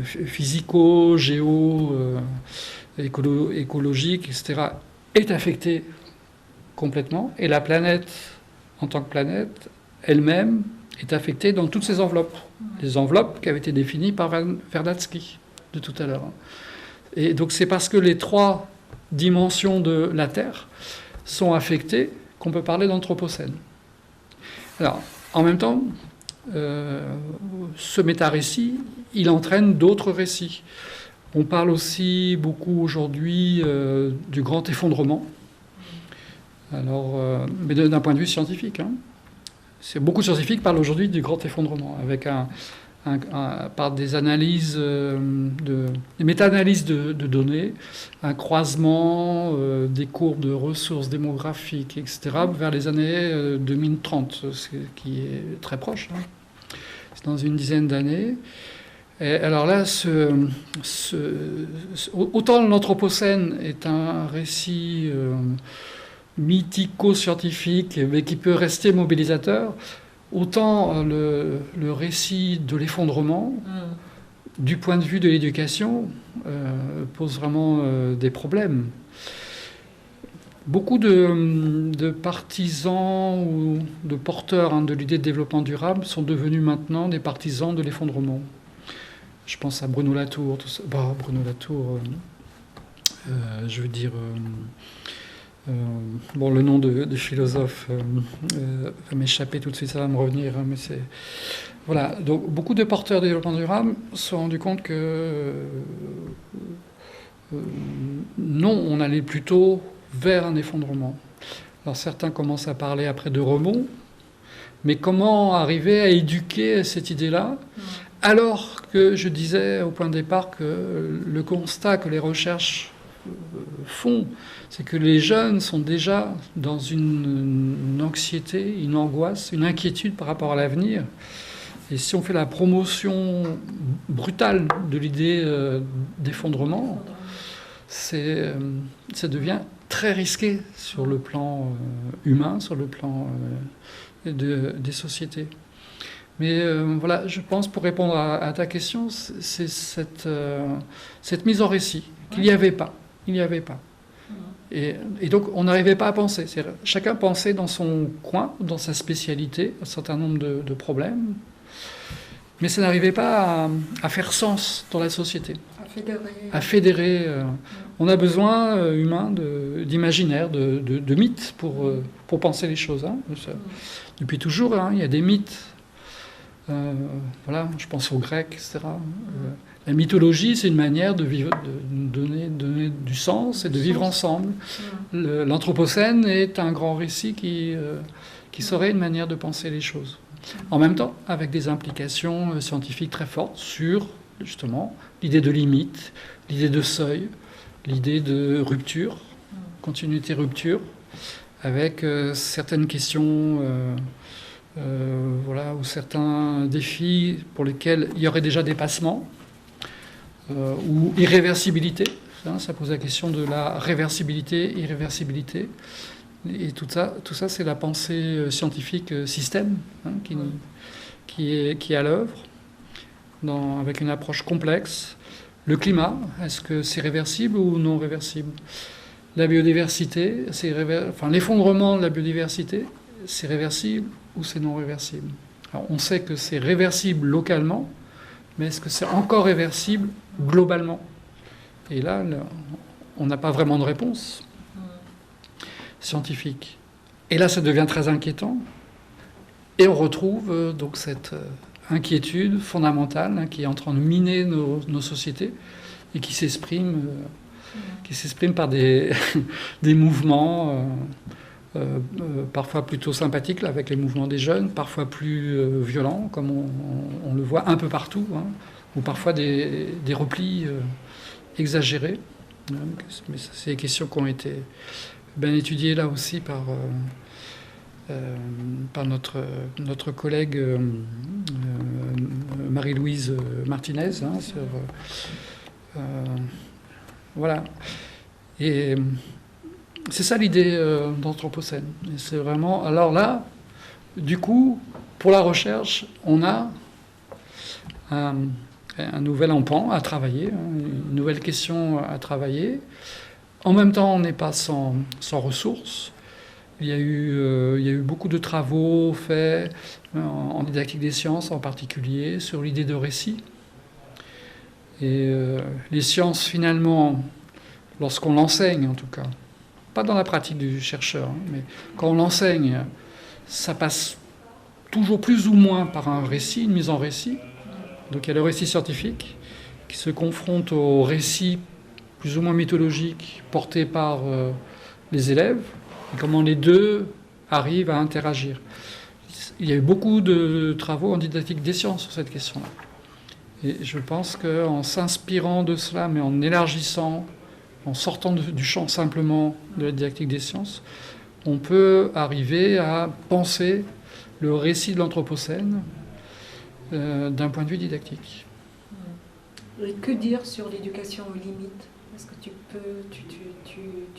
Speaker 2: physico, géo, écologique, etc., est affecté complètement. Et la planète, en tant que planète, elle-même, est affectée dans toutes ces enveloppes. Les enveloppes qui avaient été définies par Vernadsky de tout à l'heure. Et donc c'est parce que les trois dimensions de la Terre sont affectées qu'on peut parler d'anthropocène. Alors, en même temps, ce méta-récit, il entraîne d'autres récits. On parle aussi beaucoup aujourd'hui du grand effondrement. Alors, mais d'un point de vue scientifique. Hein. Beaucoup de scientifiques parlent aujourd'hui du grand effondrement, avec par des analyses, des méta-analyses de données, un croisement des courbes de ressources démographiques, etc., vers les années 2030, ce qui est très proche. Hein. C'est dans une dizaine d'années. Et alors là, autant l'Anthropocène est un récit mythico-scientifique, mais qui peut rester mobilisateur, autant le récit de l'effondrement, du point de vue de l'éducation, pose vraiment des problèmes. Beaucoup de partisans ou de porteurs de l'idée de développement durable sont devenus maintenant des partisans de l'effondrement. Je pense à Bruno Latour, tout ça. Bah, Bruno Latour, je veux dire... bon, le nom de philosophe va m'échapper tout de suite, ça va me revenir, hein, mais c'est... Voilà, donc beaucoup de porteurs de développement durable se sont rendus compte que non, on allait plutôt vers un effondrement. Alors certains commencent à parler après de rebond, mais comment arriver à éduquer cette idée-là, alors que je disais au point de départ que le constat que les recherches font, c'est que les jeunes sont déjà dans une anxiété, une angoisse, une inquiétude par rapport à l'avenir. Et si on fait la promotion brutale de l'idée d'effondrement, ça devient très risqué sur le plan humain, sur le plan des sociétés. Mais voilà, je pense, pour répondre à ta question, c'est cette mise en récit qu'il n'y avait pas. Il n'y avait pas. Et donc, on n'arrivait pas à penser. Chacun pensait dans son coin, dans sa spécialité, un certain nombre de problèmes. Mais ça n'arrivait pas à faire sens dans la société. À fédérer. On a besoin, humain, d'imaginaire, de mythes pour penser les choses. Hein. Depuis toujours, hein, il y a des mythes. Voilà, je pense aux Grecs, etc. La mythologie, c'est une manière de vivre, de donner du sens et de vivre ensemble. L'Anthropocène est un grand récit qui serait une manière de penser les choses. En même temps, avec des implications scientifiques très fortes sur, justement, l'idée de limite, l'idée de seuil, l'idée de rupture, continuité-rupture, avec certaines questions... voilà, ou certains défis pour lesquels il y aurait déjà dépassement ou irréversibilité. Ça pose la question de la réversibilité, irréversibilité. Et tout ça c'est la pensée scientifique système qui est à l'œuvre, avec une approche complexe. Le climat, est-ce que c'est réversible ou non réversible? La biodiversité, l'effondrement de la biodiversité, c'est réversible ou c'est non réversible? Alors, on sait que c'est réversible localement, mais est-ce que c'est encore réversible globalement? Et là, on n'a pas vraiment de réponse scientifique. Et là, ça devient très inquiétant. Et on retrouve donc cette inquiétude fondamentale qui est en train de miner nos sociétés et qui s'exprime qui s'exprime par des, des mouvements parfois plutôt sympathiques, là, avec les mouvements des jeunes, parfois plus violents, comme on le voit un peu partout, hein, ou parfois des replis exagérés. Mais ça, c'est des questions qui ont été bien étudiées là aussi par notre collègue Marie-Louise Martinez. Hein, voilà. Et c'est ça l'idée d'Anthropocène. Et c'est vraiment. Alors là, du coup, pour la recherche, on a un nouvel empan à travailler, une nouvelle question à travailler. En même temps, on n'est pas sans ressources. Il y a eu beaucoup de travaux faits en didactique des sciences en particulier sur l'idée de récit. Et les sciences, finalement, lorsqu'on l'enseigne en tout cas, pas dans la pratique du chercheur, hein, mais quand on l'enseigne, ça passe toujours plus ou moins par un récit, une mise en récit. Donc il y a le récit scientifique qui se confronte au récit plus ou moins mythologique porté par les élèves, et comment les deux arrivent à interagir. Il y a eu beaucoup de travaux en didactique des sciences sur cette question-là. Et je pense qu'en s'inspirant de cela, mais en élargissant, en sortant du champ simplement de la didactique des sciences, on peut arriver à penser le récit de l'Anthropocène d'un point de vue didactique.
Speaker 1: Et que dire sur l'éducation aux limites? Est-ce que tu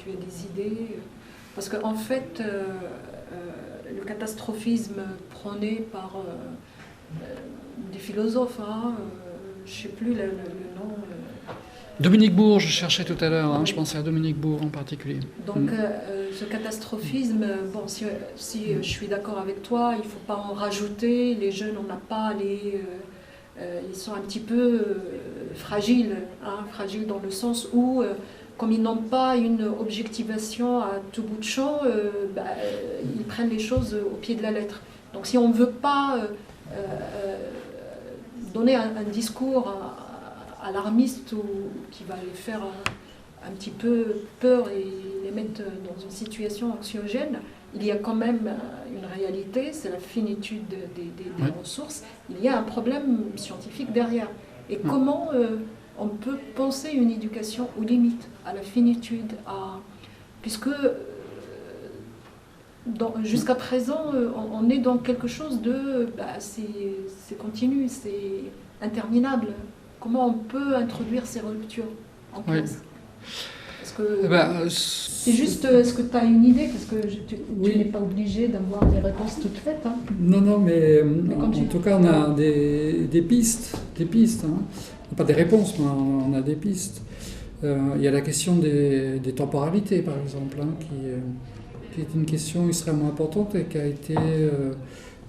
Speaker 1: as des idées? Parce qu'en fait, le catastrophisme prôné par des philosophes, hein, je ne sais plus le nom.
Speaker 2: Dominique Bourges, je cherchais tout à l'heure, hein, je pensais à Dominique Bourges en particulier.
Speaker 1: Donc ce catastrophisme, bon, si je suis d'accord avec toi, il ne faut pas en rajouter. Les jeunes, on n'a pas les... ils sont un petit peu fragiles, hein, fragiles dans le sens où, comme ils n'ont pas une objectivation à tout bout de champ, ils prennent les choses au pied de la lettre. Donc si on ne veut pas donner un discours alarmiste ou qui va les faire un petit peu peur et les mettre dans une situation anxiogène, il y a quand même une réalité, c'est la finitude des ressources. Il y a un problème scientifique derrière. Et comment on peut penser une éducation aux limites, à la finitude, puisque jusqu'à présent, on est dans quelque chose de... c'est continu, c'est interminable. Comment on peut introduire ces ruptures en classe? Parce que c'est juste, est-ce que tu as une idée? Parce que tu n'es pas obligé d'avoir des réponses toutes faites. Hein.
Speaker 2: Non, mais en tout cas, on a des pistes. Hein. Pas des réponses, mais on a des pistes. Il y a la question des temporalités, par exemple, hein, qui est une question extrêmement importante et qui a été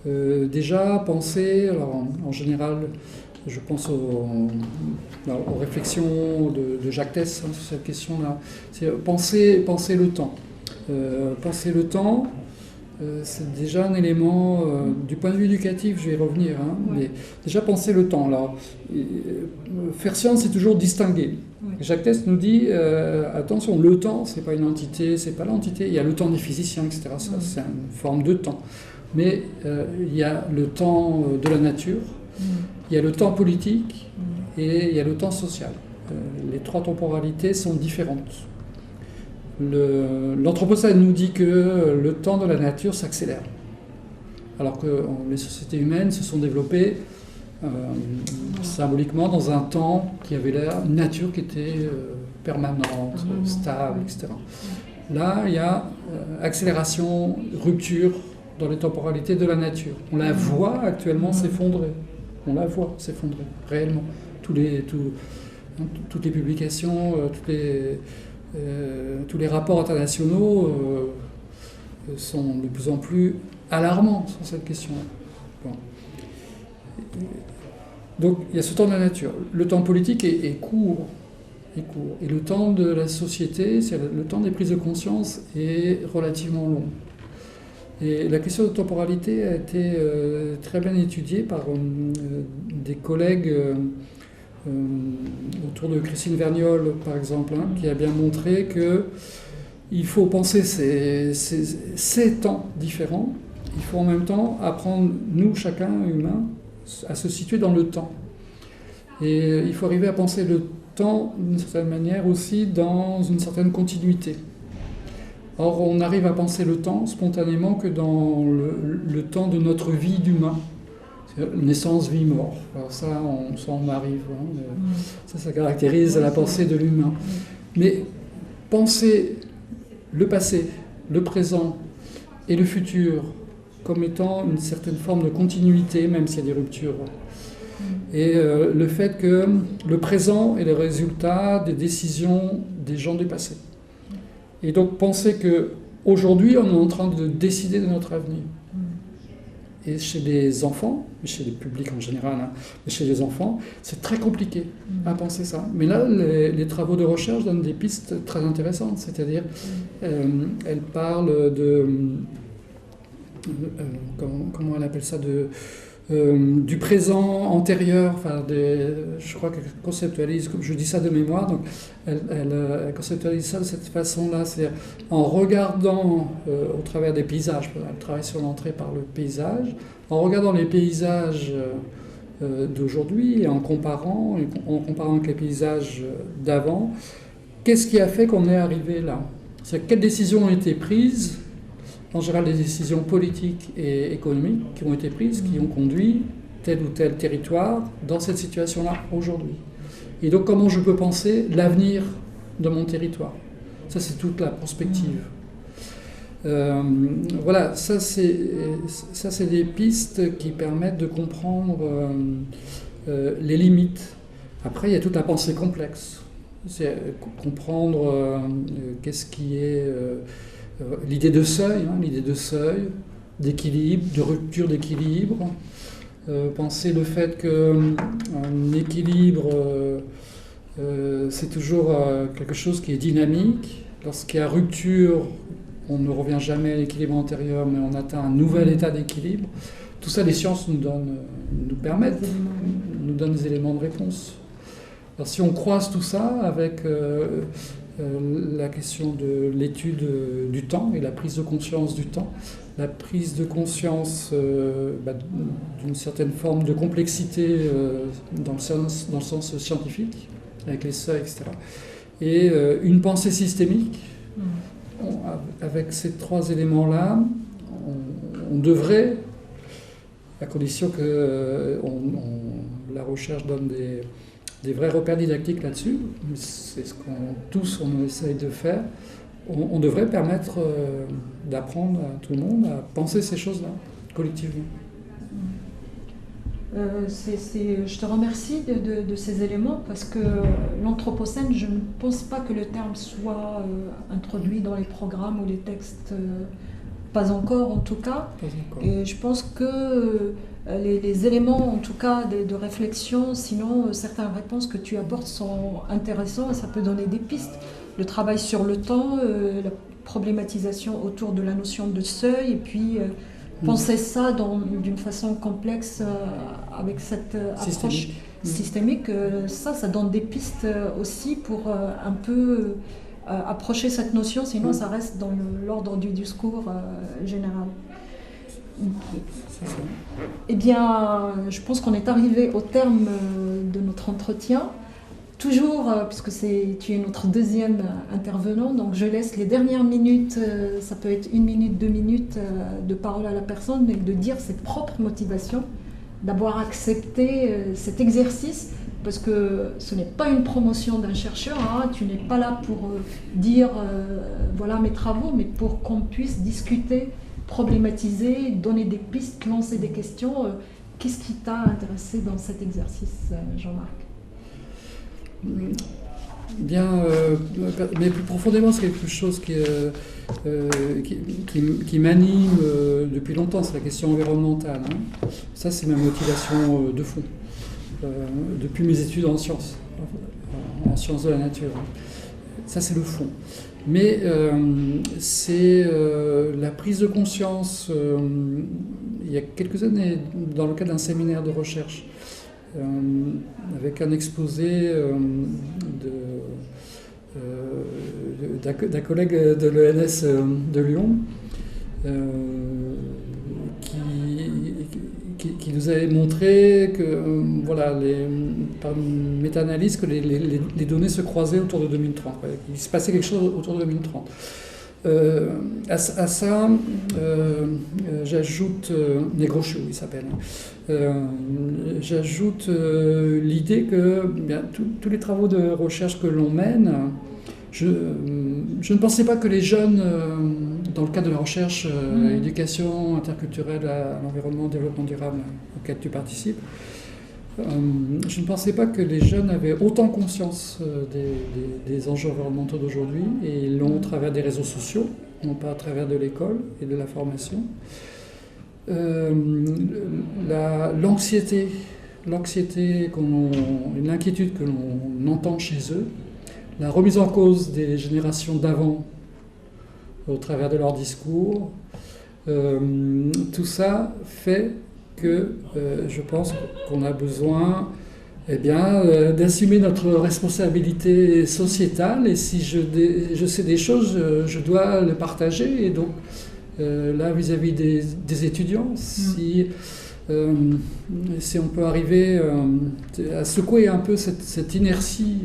Speaker 2: déjà pensée. Alors, en général, je pense aux réflexions de Jacques Tess, hein, sur cette question-là. C'est penser le temps. Penser le temps, c'est déjà un élément, du point de vue éducatif, je vais y revenir, hein, mais déjà penser le temps. Alors, faire science, c'est toujours distinguer. Jacques Tess nous dit, attention, le temps, c'est pas une entité, c'est pas l'entité, il y a le temps des physiciens, etc. Ça, c'est une forme de temps. Mais il y a le temps de la nature, il y a le temps politique et il y a le temps social. Les trois temporalités sont différentes. L'Anthropocène nous dit que le temps de la nature s'accélère, alors que les sociétés humaines se sont développées symboliquement dans un temps qui avait l'air, une nature qui était permanente, stable, etc. Là, il y a accélération, rupture dans les temporalités de la nature. On la voit actuellement s'effondrer. On la voit s'effondrer, réellement. Toutes les publications, tous les rapports internationaux sont de plus en plus alarmants sur cette question-là. Bon. Donc il y a ce temps de la nature. Le temps politique est court. Et le temps de la société, c'est le temps des prises de conscience, est relativement long. Et la question de temporalité a été très bien étudiée par des collègues autour de Christine Vergniol, par exemple, hein, qui a bien montré qu'il faut penser ces temps différents. Il faut en même temps apprendre, nous, chacun, humain, à se situer dans le temps. Et il faut arriver à penser le temps, d'une certaine manière, aussi dans une certaine continuité. Or, on n'arrive à penser le temps spontanément que dans le temps de notre vie d'humain. Naissance, vie, mort. Alors ça, on arrive. Hein, ça caractérise la pensée de l'humain. Mais penser le passé, le présent et le futur comme étant une certaine forme de continuité, même s'il y a des ruptures. Et le fait que le présent est le résultat des décisions des gens du passé. Et donc penser qu'aujourd'hui, on est en train de décider de notre avenir. Et chez les enfants, chez les publics en général, hein, mais chez les enfants, c'est très compliqué à penser ça. Mais là, les travaux de recherche donnent des pistes très intéressantes. C'est-à-dire, elles parlent de... comment elle appelle ça, du présent antérieur, enfin je crois qu'elle conceptualise, comme je dis ça de mémoire, donc elle conceptualise ça de cette façon-là, c'est-à-dire en regardant au travers des paysages, elle travaille sur l'entrée par le paysage, en regardant les paysages d'aujourd'hui et en comparant avec les paysages d'avant, qu'est-ce qui a fait qu'on est arrivé là ? C'est quelles décisions ont été prises ? En général, des décisions politiques et économiques qui ont été prises, qui ont conduit tel ou tel territoire dans cette situation-là aujourd'hui. Et donc, comment je peux penser l'avenir de mon territoire ? Ça, c'est toute la prospective. Voilà, ça, c'est des pistes qui permettent de comprendre les limites. Après, il y a toute la pensée complexe. C'est comprendre qu'est-ce qui est... l'idée de seuil, d'équilibre, de rupture d'équilibre, penser le fait qu'un équilibre, c'est toujours quelque chose qui est dynamique. Lorsqu'il y a rupture, on ne revient jamais à l'équilibre antérieur, mais on atteint un nouvel état d'équilibre. Tout ça, les sciences nous donnent des éléments de réponse. Alors, si on croise tout ça avec... la question de l'étude du temps et la prise de conscience du temps, la prise de conscience d'une certaine forme de complexité dans le sens scientifique, avec les seuils, etc. Et une pensée systémique, avec ces trois éléments-là, on devrait, à condition que la recherche donne des vrais repères didactiques là-dessus, c'est ce on essaye de faire, on devrait permettre d'apprendre à tout le monde à penser ces choses-là, collectivement.
Speaker 1: Je te remercie de ces éléments, parce que l'anthropocène, je ne pense pas que le terme soit introduit dans les programmes ou les textes, pas encore en tout cas. Et je pense que les éléments, en tout cas, de réflexion, sinon certaines réponses que tu apportes sont intéressantes et ça peut donner des pistes. Le travail sur le temps, la problématisation autour de la notion de seuil, et puis penser ça d'une façon complexe avec cette approche systémique, ça donne des pistes aussi pour un peu approcher cette notion, sinon ça reste dans l'ordre du discours général. Eh bien, je pense qu'on est arrivé au terme de notre entretien. Toujours, puisque tu es notre deuxième intervenant, donc je laisse les dernières minutes, ça peut être 1 minute, 2 minutes de parole à la personne, et de dire cette propre motivation, d'avoir accepté cet exercice, parce que ce n'est pas une promotion d'un chercheur, hein, tu n'es pas là pour dire voilà mes travaux, mais pour qu'on puisse discuter, problématiser, donner des pistes, lancer des questions. Qu'est-ce qui t'a intéressé dans cet exercice, Jean-Marc ?
Speaker 2: Bien, mais plus profondément, c'est quelque chose qui m'anime depuis longtemps, c'est la question environnementale. Hein. Ça, c'est ma motivation de fond, depuis mes études en sciences de la nature. Ça, c'est le fond. Mais c'est la prise de conscience, il y a quelques années, dans le cadre d'un séminaire de recherche, avec un exposé d'un collègue de l'ENS de Lyon qui nous avait montré que, voilà, par une méta-analyse, que les données se croisaient autour de 2030. Il se passait quelque chose autour de 2030. À ça, j'ajoute Negrochou, il s'appelle. J'ajoute l'idée que bien, tous les travaux de recherche que l'on mène, je ne pensais pas que les jeunes, dans le cadre de la recherche, éducation interculturelle à l'environnement, développement durable auquel tu participes, je ne pensais pas que les jeunes avaient autant conscience des enjeux environnementaux d'aujourd'hui, et ils l'ont au travers des réseaux sociaux, non pas à travers de l'école et de la formation. L'anxiété, l'inquiétude que l'on entend chez eux, la remise en cause des générations d'avant au travers de leur discours, tout ça fait que je pense qu'on a besoin d'assumer notre responsabilité sociétale, et si je sais des choses, je dois le partager. Et donc là, vis-à-vis des étudiants, si on peut arriver à secouer un peu cette inertie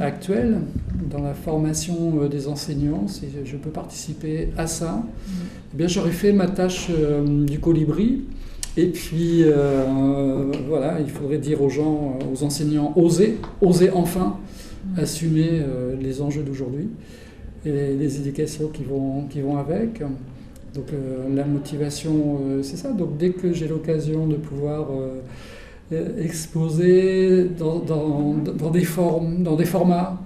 Speaker 2: actuelle dans la formation des enseignants, si je peux participer à ça, eh bien j'aurais fait ma tâche du colibri. Et puis voilà, il faudrait dire aux gens, aux enseignants, osez enfin assumer les enjeux d'aujourd'hui et les éducations qui vont avec. Donc la motivation, c'est ça. Donc dès que j'ai l'occasion de pouvoir exposer dans des formes, dans des formats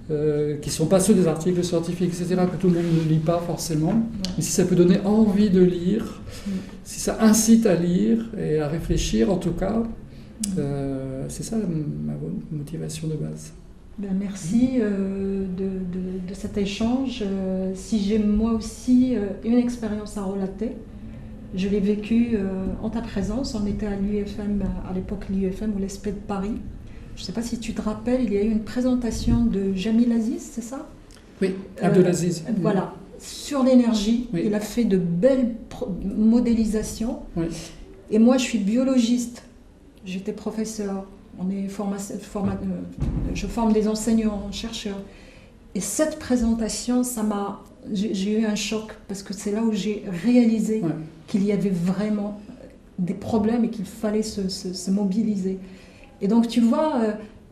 Speaker 2: qui ne sont pas ceux des articles scientifiques, etc., que tout le monde ne lit pas forcément, mais si ça peut donner envie de lire, si ça incite à lire et à réfléchir, en tout cas, c'est ça ma motivation de base.
Speaker 1: Ben merci de cet échange. Si j'ai moi aussi une expérience à relater, je l'ai vécue en ta présence. On était à l'UFM, à l'époque l'UFM ou l'ESPE de Paris. Je ne sais pas si tu te rappelles, il y a eu une présentation de Jamil Aziz, c'est ça?
Speaker 2: Oui, Abdelaziz.
Speaker 1: Voilà, sur l'énergie. Oui. Il a fait de belles modélisations. Oui. Et moi, je suis biologiste. J'étais professeur. Je forme des enseignants, chercheurs. Et cette présentation, j'ai eu un choc, parce que c'est là où j'ai réalisé qu'il y avait vraiment des problèmes et qu'il fallait se mobiliser. Et donc tu vois,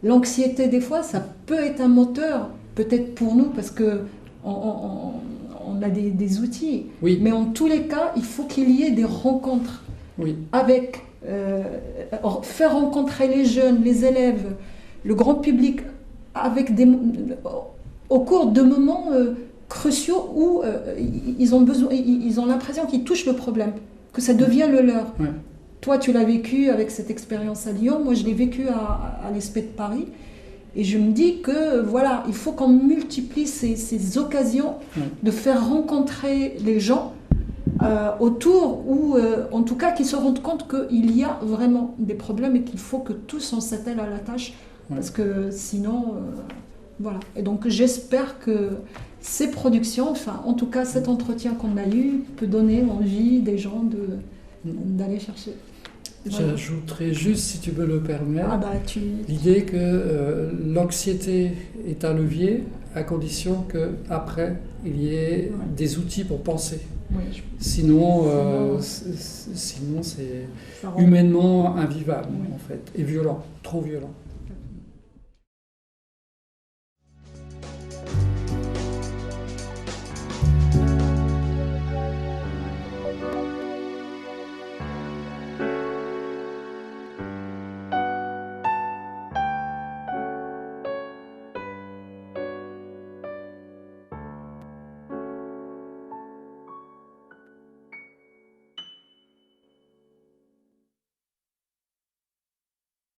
Speaker 1: l'anxiété des fois, ça peut être un moteur, peut-être pour nous, parce qu'on a des outils. Oui. Mais en tous les cas, il faut qu'il y ait des rencontres avec... faire rencontrer les jeunes, les élèves, le grand public, au cours de moments cruciaux où ils ont l'impression qu'ils touchent le problème, que ça devient le leur. Ouais. Toi, tu l'as vécu avec cette expérience à Lyon, moi je l'ai vécu à l'ESPE de Paris, et je me dis que voilà, il faut qu'on multiplie ces occasions de faire rencontrer les gens autour, ou en tout cas qu'ils se rendent compte qu'il y a vraiment des problèmes et qu'il faut que tous on s'attelle à la tâche, parce que sinon voilà. Et donc j'espère que ces productions, enfin en tout cas cet entretien qu'on a eu, peut donner envie des gens d'aller chercher.
Speaker 2: Voilà. J'ajouterais juste, si tu me le permets, l'idée que l'anxiété est un levier à condition qu'après il y ait des outils pour penser. Oui, sinon c'est humainement invivable en fait, et violent, trop violent.